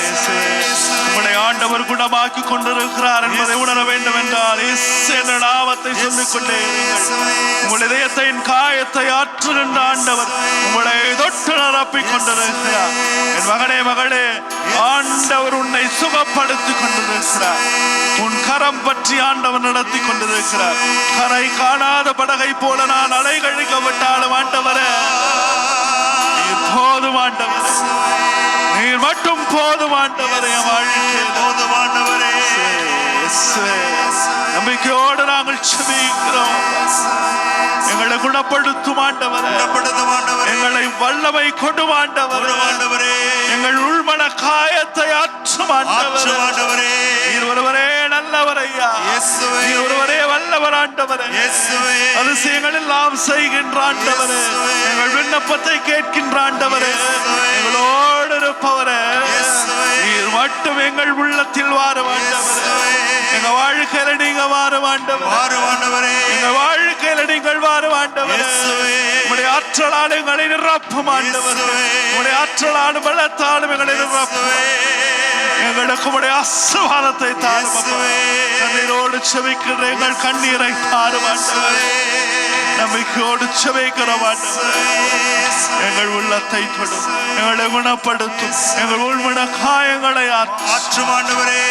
இயேசுவே, இயேசுவே. உங்களை ஆண்டவர் குணமாக்கி கொண்டிருக்கிறார் என்பதை உணர வேண்டும் என்றால் இயேசு என்ற நாமத்தை சொல்லிக் கொண்டே இருங்கள். உங்கள் இதயத்தின் காயத்தை ஆற்றுகின்ற ஆண்டவர் உங்களை தொட்டு நிரப்பிக் கொண்டிருக்கிறார். என் மகனே, மகளே, ஆண்டவர் உன்னை சுகப்படுத்தி கொண்டிருக்கிறார். உன் கரம் பற்றி ஆண்டவர் நடத்தி கொண்டிருக்கிறார். கரை காணாத படகை போல நான் அலைகழிக்கப்பட்டாலும் ஆண்டவரே நீர் போதும் ஆண்டவரே, நீர் மட்டும் போதும் ஆண்டவரே. போதுமானவரே, நம்பிக்கையோடு நாங்கள் செபிக்கிறோம். எங்களை குணப்படுத்தும் ஆண்டவரே, எங்களை வல்லமை கொண்டு ஆண்டவரே, எங்கள் உள்மன காயத்தை ஆற்றும் ஆண்டவரே. நீர் ஒருவரே நல்லவரையா, நீர் ஒருவரே வல்லவர் ஆண்டவரே. அதிசயங்கள் எல்லாம் செய்கின்ற ஆண்டவரே, எங்கள் விண்ணப்பத்தை கேட்கின்ற ஆண்டவரே, எங்களோடு இருப்பவரே, நீர் மட்டும் எங்கள் உள்ளத்தில் வாரும் ஆண்டவரே. எங்க வாழ்க்கையில நீங்க வாரும் ஆண்டவரே, எங்க வாழ்க்கையில நீங்கள் வாரும் ஆண்டவரே. உங்களுடைய ஆற்றலால் எங்களை நிரப்பும் ஆண்டவரே, உங்களுடைய ஆற்றலாலும் பலத்தாலும் எங்களை நிரப்பும். எங்களுக்கு உடைய ஆசீர்வாதத்தை தாரும். கண்ணீரோடு செபிக்கிற எங்கள் கண்ணீரை தாரும் ஆண்டவரே. நம்பிக்கையோடு செபிக்கிறோம் ஆண்டவரே. எங்கள் உள்ளத்தை தொடும், எங்களை குணப்படுத்தும், எங்கள் உள்மன காயங்களை ஆற்றும் ஆண்டவரே.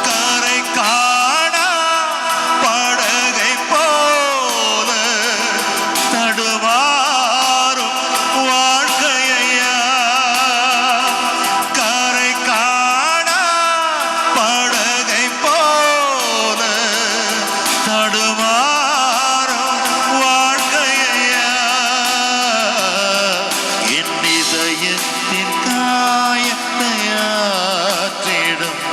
கரை காணா படகை போல தடுமாறும் வாழ்க்கையா, கரை காணா படகை போல தடுமாறும் வாழ்க்கையா, என் இதயத்தின் காயத்தை ஆற்றிடும்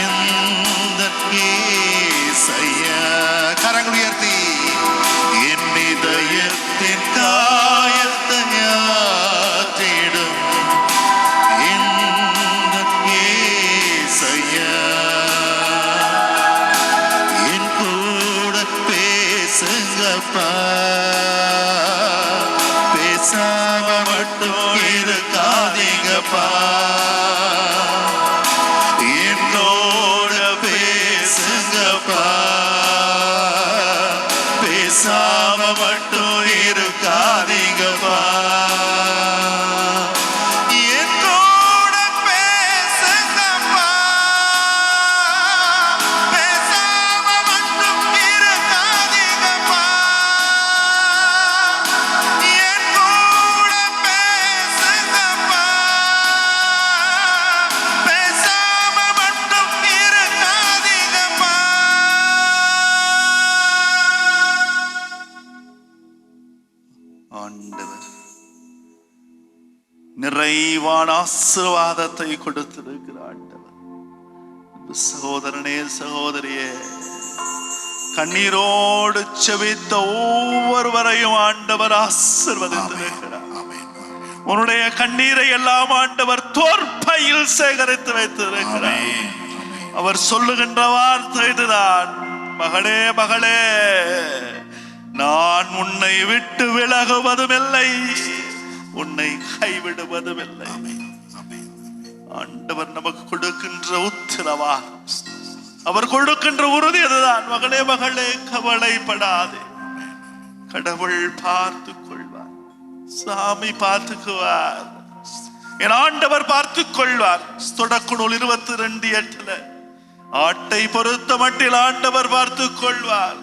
எந்தன் இயேசையா. கரங்கள் உயர்த்தி, என் இதயத்தின் காயத்தை ஆற்றிடும் எந்தன் இயேசையா, என் கூட பேசுங்கப்பா, பேசாம மட்டும் இருக்காதீங்கப்பா, என்னோட பேசுங்கப்பா, பேசாம மட்டும் இருக்காதீங்கப்பா, என்னோட பேசுங்கப்பா, பேசாம மட்டும் இருக்காதீங்கப்பா, என்னோட பேசுங்கப்பா, பேசாம மட்டும் இருக்காதீங்கப்பா. ஆண்டவர் நிறைவான ஆசீர்வாதத்தை கொடுத்திருக்கிற ஆண்டவர். சகோதரனே, சகோதரியே, கண்ணீரோடு செபித்த ஒவ்வொருவரையும் ஆண்டவர் ஆசீர்வதித்திருக்கிறார். உன்னுடைய கண்ணீரை எல்லாம் ஆண்டவர் தோற்பையில் சேகரித்து வைத்திருக்கிறார். அவர் சொல்லுகின்ற வார்த்தை இதுதான், மகளே, மகளே, நான் உன்னை விட்டு விலகுவதும் இல்லை, உன்னை கைவிடுவதும் இல்லை. ஆண்டவர் நமக்கு கொடுக்கின்ற உத்தரவா, அவர் கொடுக்கின்ற உறுதி அதுதான். மகளே, மகளே, கவலைப்படாதே, கடவுள் பார்த்துக் கொள்வார், சாமி பார்த்துக்குவார், என் ஆண்டவர் பார்த்துக் கொள்வார். தொடக்க நூல் 22:8 ஆட்டை பொறுத்த மட்டில் ஆண்டவர் பார்த்துக் கொள்வார்.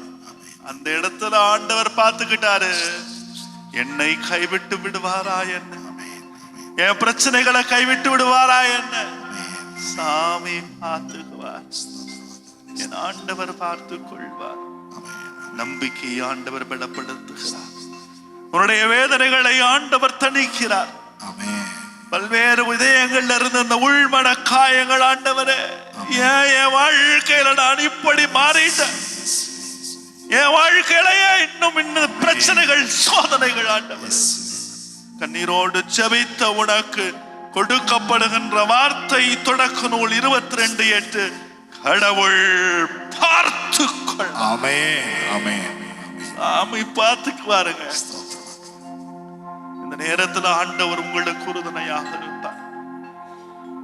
அந்த இடத்துல ஆண்டவர் பார்த்துக்கிட்டாரு. என்னை கைவிட்டு விடுவாரா என்ன, என் பிரச்சனைகளை கைவிட்டு விடுவாரா என்ன, சாமி பார்த்துக்குவார், என் ஆண்டவர் பார்த்துக் கொள்வார். நம்பிக்கை ஆண்டவர் பலப்படுத்துகிறார். உன்னுடைய வேதனைகளை ஆண்டவர் தணிக்கிறார். பல்வேறு இதயங்கள்ல இருந்து அந்த உள்மன காயங்கள், ஆண்டவரே, ஏன் என் வாழ்க்கையில நான் இப்படி மாறிட்டேன், என் வாழ்க்கையில இன்னும் பிரச்சனைகள், சோதனைகள், ஆண்டவர், கண்ணீரோடு ஜெபித்த உனக்கு கொடுக்கப்படுகின்ற வார்த்தை தொடக்க நூல் 22:8 கடவுள் பார்த்துக்கொள். ஆமென், ஆமென். ஆமை பார்த்துக்குவாருங்க. இந்த நேரத்துல ஆண்டவர் உங்களுக்கு உறுதுணையாக இருப்பார்.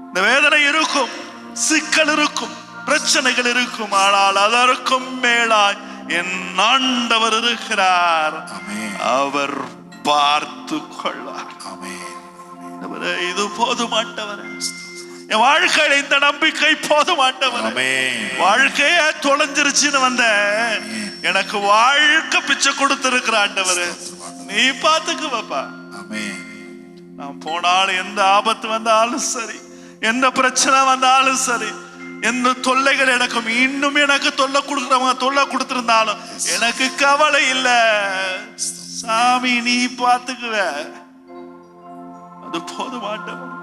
இந்த வேதனை இருக்கும், சிக்கல் இருக்கும், பிரச்சனைகள் இருக்கும், ஆனால் அதற்கும் மேலாய் என் ஆண்டவர் இருக்கிறார். அவர் பார்த்து கொள்வார். இது போதுமாண்டவர். என் வாழ்க்கையில இந்த நம்பிக்கை போதுமாண்டவர். வாழ்க்கைய தொலைஞ்சிருச்சுன்னு வந்த எனக்கு வாழ்க்கை பிச்சை கொடுத்திருக்கிற ஆண்டவர் நீ பார்த்துக்கு பாப்பா. நான் போனாலும் எந்த ஆபத்து வந்தாலும் சரி, எந்த பிரச்சனை வந்தாலும் சரி, எந்த தொல்லைகள் எனக்கும் இன்னும் எனக்கு தொல்லை கொடுக்கிறவங்க தொல்லை கொடுத்திருந்தாலும் எனக்கு கவலை இல்லை சாமி, நீ பார்த்துக்குவ. அது போதுமாண்டவர்.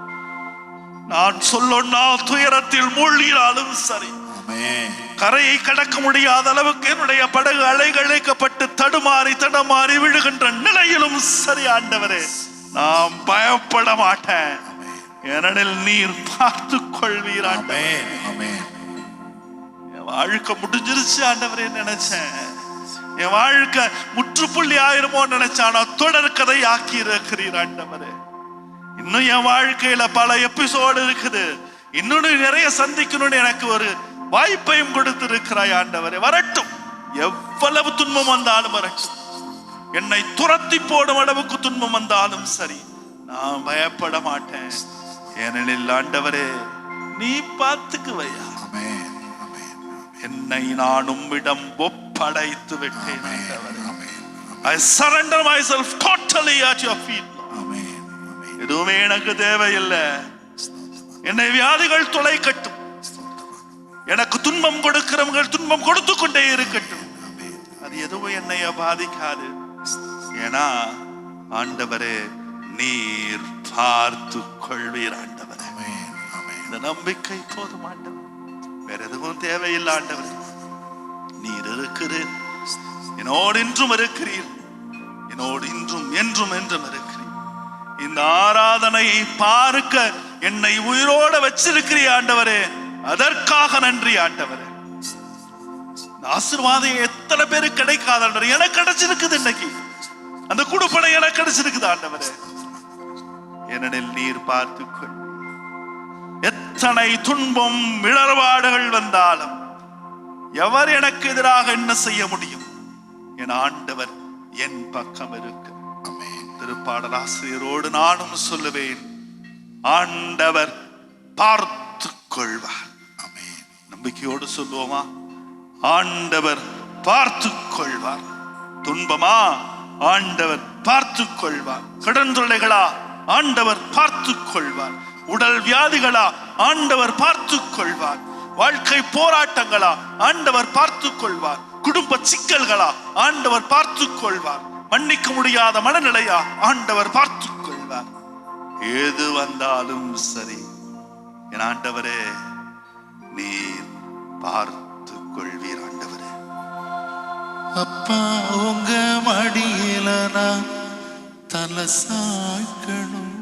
நான் சொல்லொன்னா துயரத்தில் மூழ்கினாலும் சரி, கரையை கடக்க முடியாத அளவுக்கு என்னுடைய படகு அலைகளைக்கப்பட்டு தடுமாறி விழுகின்ற நிலையிலும் சரி ஆண்டவரே, நான் பயப்பட மாட்டேன். ஏனெனில் நீர் பார்த்து கொள்வீர் ஆண்டவரே. என் வாழ்க்கை முடிஞ்சிருச்சு ஆண்டவரே நினைச்சேன், என் வாழ்க்கை முற்றுப்புள்ளி ஆயிருமோ நினைச்சானா தொடர் கதை ஆக்கி இருக்கிறீர் ஆண்டவரே. இன்னும் என் வாழ்க்கையில பல எபிசோடு இருக்குது, இன்னொன்னு நிறைய சந்திக்கணும்னு எனக்கு ஒரு வாய்ப்பையும் கொடுத்திருக்கிறாய் ஆண்டவரே. வரட்டும், எவ்வளவு துன்பம் வந்தாலும் வரட்டும், என்னை துரத்தி போடும் அளவுக்கு துன்பம் வந்தாலும் சரி, நான் பயப்பட மாட்டேன். ஏனெனில் ஆண்டவரே நீ பார்த்துக்குவையா. என்னை நான் உம்மிடம் ஒப்படைத்து விட்டேன் ஆண்டவரே. I surrender myself totally at your feet. எதுவுமே எனக்கு தேவையில்லை. என்னை வியாதிகள் தொலைக்கட்டும், எனக்கு துன்பம் கொடுக்கிறவங்க துன்பம் கொடுத்து கொண்டே இருக்கட்டும், அது எதுவும் என்னை பாதிக்காது. ஏன்னா ஆண்டவரே நீர் பார்த்து கொள்வீர் ஆண்டவரே. இந்த நம்பிக்கை போதும் ஆண்டவர், வேற எதுவும் தேவையில்லை ஆண்டவரே. நீர் இருக்கிறீர், என்னோடு இன்றும் இருக்கிறீர், என்னோடு இன்றும் என்றும் என்றும் இருக்கிறீர். இந்த ஆராதனையை பார்க்க என்னை உயிரோட வச்சிருக்கிறீ ஆண்டவரே, அதற்காக நன்றி ஆண்டவரே. ஆசீர்வாதம் எத்தனை பேருக்கு கிடைக்காத ஆண்டவரே, எனக்கு கிடைச்சிருக்குது. இன்னைக்கு அந்த குடுப்பனை எனக்கு கிடைச்சிருக்குது ஆண்டவரே. ஏனெனில் நீர் பார்த்துக்கொள். எத்தனை துன்பம் இடர்பாடுகள் வந்தாலும் எவர் எனக்கு எதிராக என்ன செய்ய முடியும்? என் ஆண்டவர் என் பக்கம் இருக்கு. திருப்பாடலாசிரியரோடு நானும் சொல்லுவேன், ஆண்டவர் பார்த்து கொள்வார். நம்பிக்கையோடு சொல்லுவோமா? ஆண்டவர் பார்த்து கொள்வார். துன்பமா? ஆண்டவர் பார்த்து கொள்வார். கடன் தொல்லைகளா? ஆண்டவர் பார்த்து கொள்வார். உடல் வியாதிகளா? ஆண்டவர் பார்த்து கொள்வார். வாழ்க்கை போராட்டங்களா? ஆண்டவர் பார்த்து கொள்வார். குடும்ப சிக்கல்களா? ஆண்டவர் பார்த்து கொள்வார். மன்னிக்க முடியாத மனநிலையா? ஆண்டவர் பார்த்து கொள்வார். எது வந்தாலும் சரி என் ஆண்டவரே நீர் பார்த்து கொள்வீர் ஆண்டவரே. அப்பா உங்க மடியில நான் தலை சாய்க்கணும்,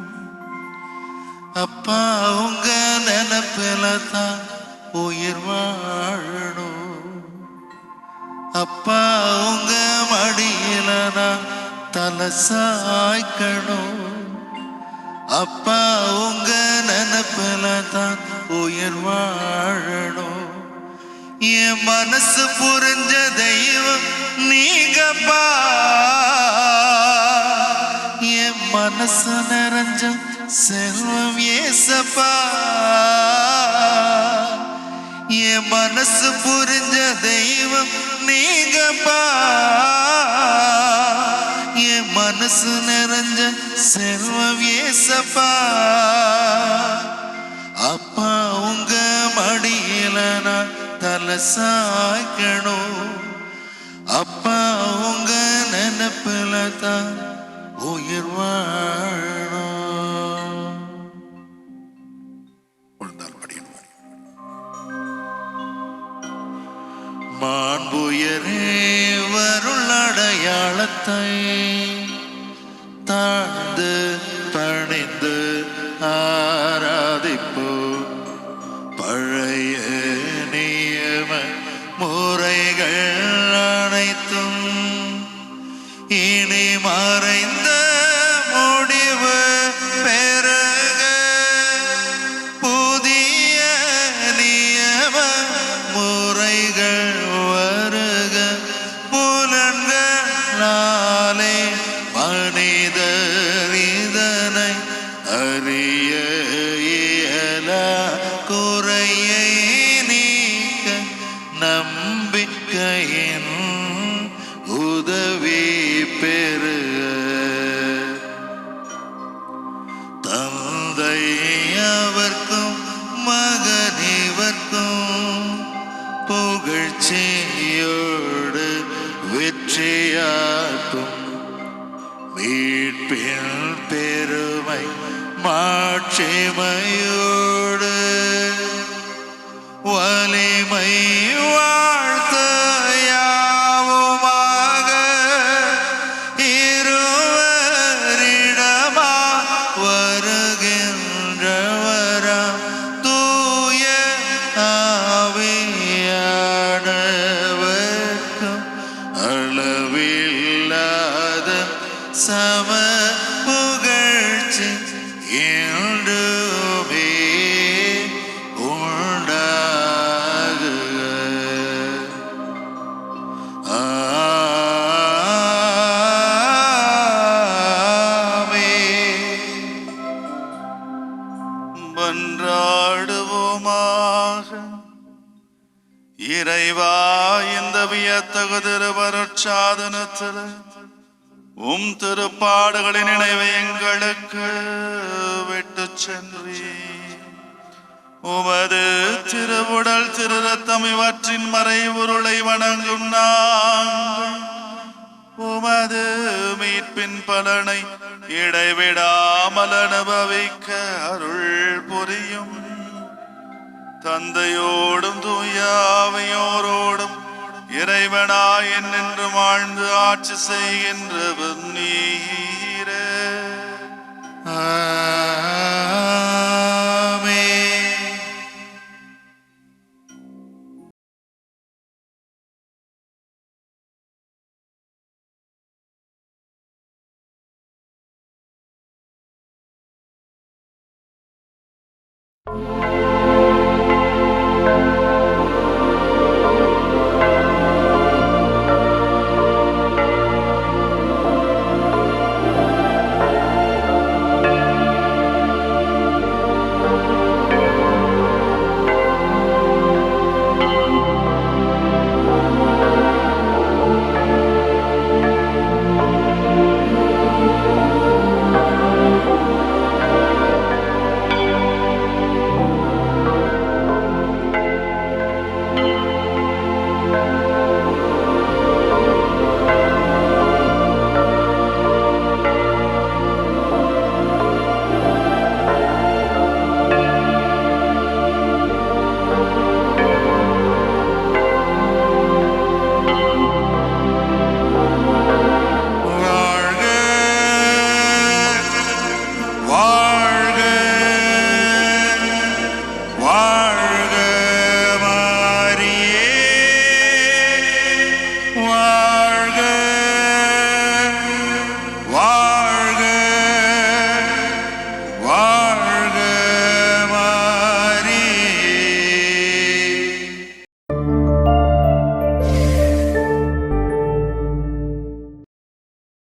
அப்பா உங்க நினைப்பில தான் உயிர் வாழணும், அப்பா உங்க மடியில நான் தலை சாய்க்கணும், அப்பா உங்க நினைப்பில தான் உயிர் வாழணும். என் மனசு புரிஞ்ச தெய்வம் நீங்கப்பா, என் மனசு நிறைஞ்ச செல்வம் ஏசப்பா, என் மனசு புரிஞ்ச தெய்வம் நீங்கப்பா, என் மனசு நிறைஞ்ச செல்வம் ஏசப்பா. அப்பா உங்க மடியில நான் தலை சாய்க்கணும், அப்பா உங்க நினைப்பில தான் உயிர் வாழணும். மாண்புயரே வருள் அடையாளத்தை தாழ்ந்து பணிந்து ஆராதிப்போ, பழைய நியம முறைகள் அனைத்தும் இனி மறைந்த முடிவு பெருக புதிய நியம முறைகள் வருக புலன்களாலே மனிதர் இதனை அறிய இயலா குறையை நீக்க நம்பிக்கையின் உதவி பெறுக தந்தை அவர்க்கும் மகனிவர்க்கும் புகழ்ச்சியோடு வெற்றியாக்கும் மீட்பின் பெருமை மாட்சிமையோடு வலிமை வாழ்த்து யாவுமாக இருவரிடமா வருகின்றவரா தூய ஆவியானவர்க்கும் அளவில்லாத சம புகழ்ச்சி என்றுமே உண்டாகுக. ஆமென். மன்றாடுவோமாக. இறைவா, இந்த வியத்தகு திருவருட்சாதனத்தில் திருப்பாடுகளின் நினைவை எங்களுக்கு விட்டு சென்றி உமது திருவுடல் திரு ரத்தம் இவற்றின் மறைவுருளை வணங்கும் நாங்கள் உமது மீட்பின் பலனை இடைவிடாமல் அனுபவிக்க அருள் புரியும். தந்தையோடும் தூயாவையோரோடும் இறைவனாய் என்று வாழ்ந்து ஆட்சி செய்கின்றவர் நீரே. ஆமென். Thank you.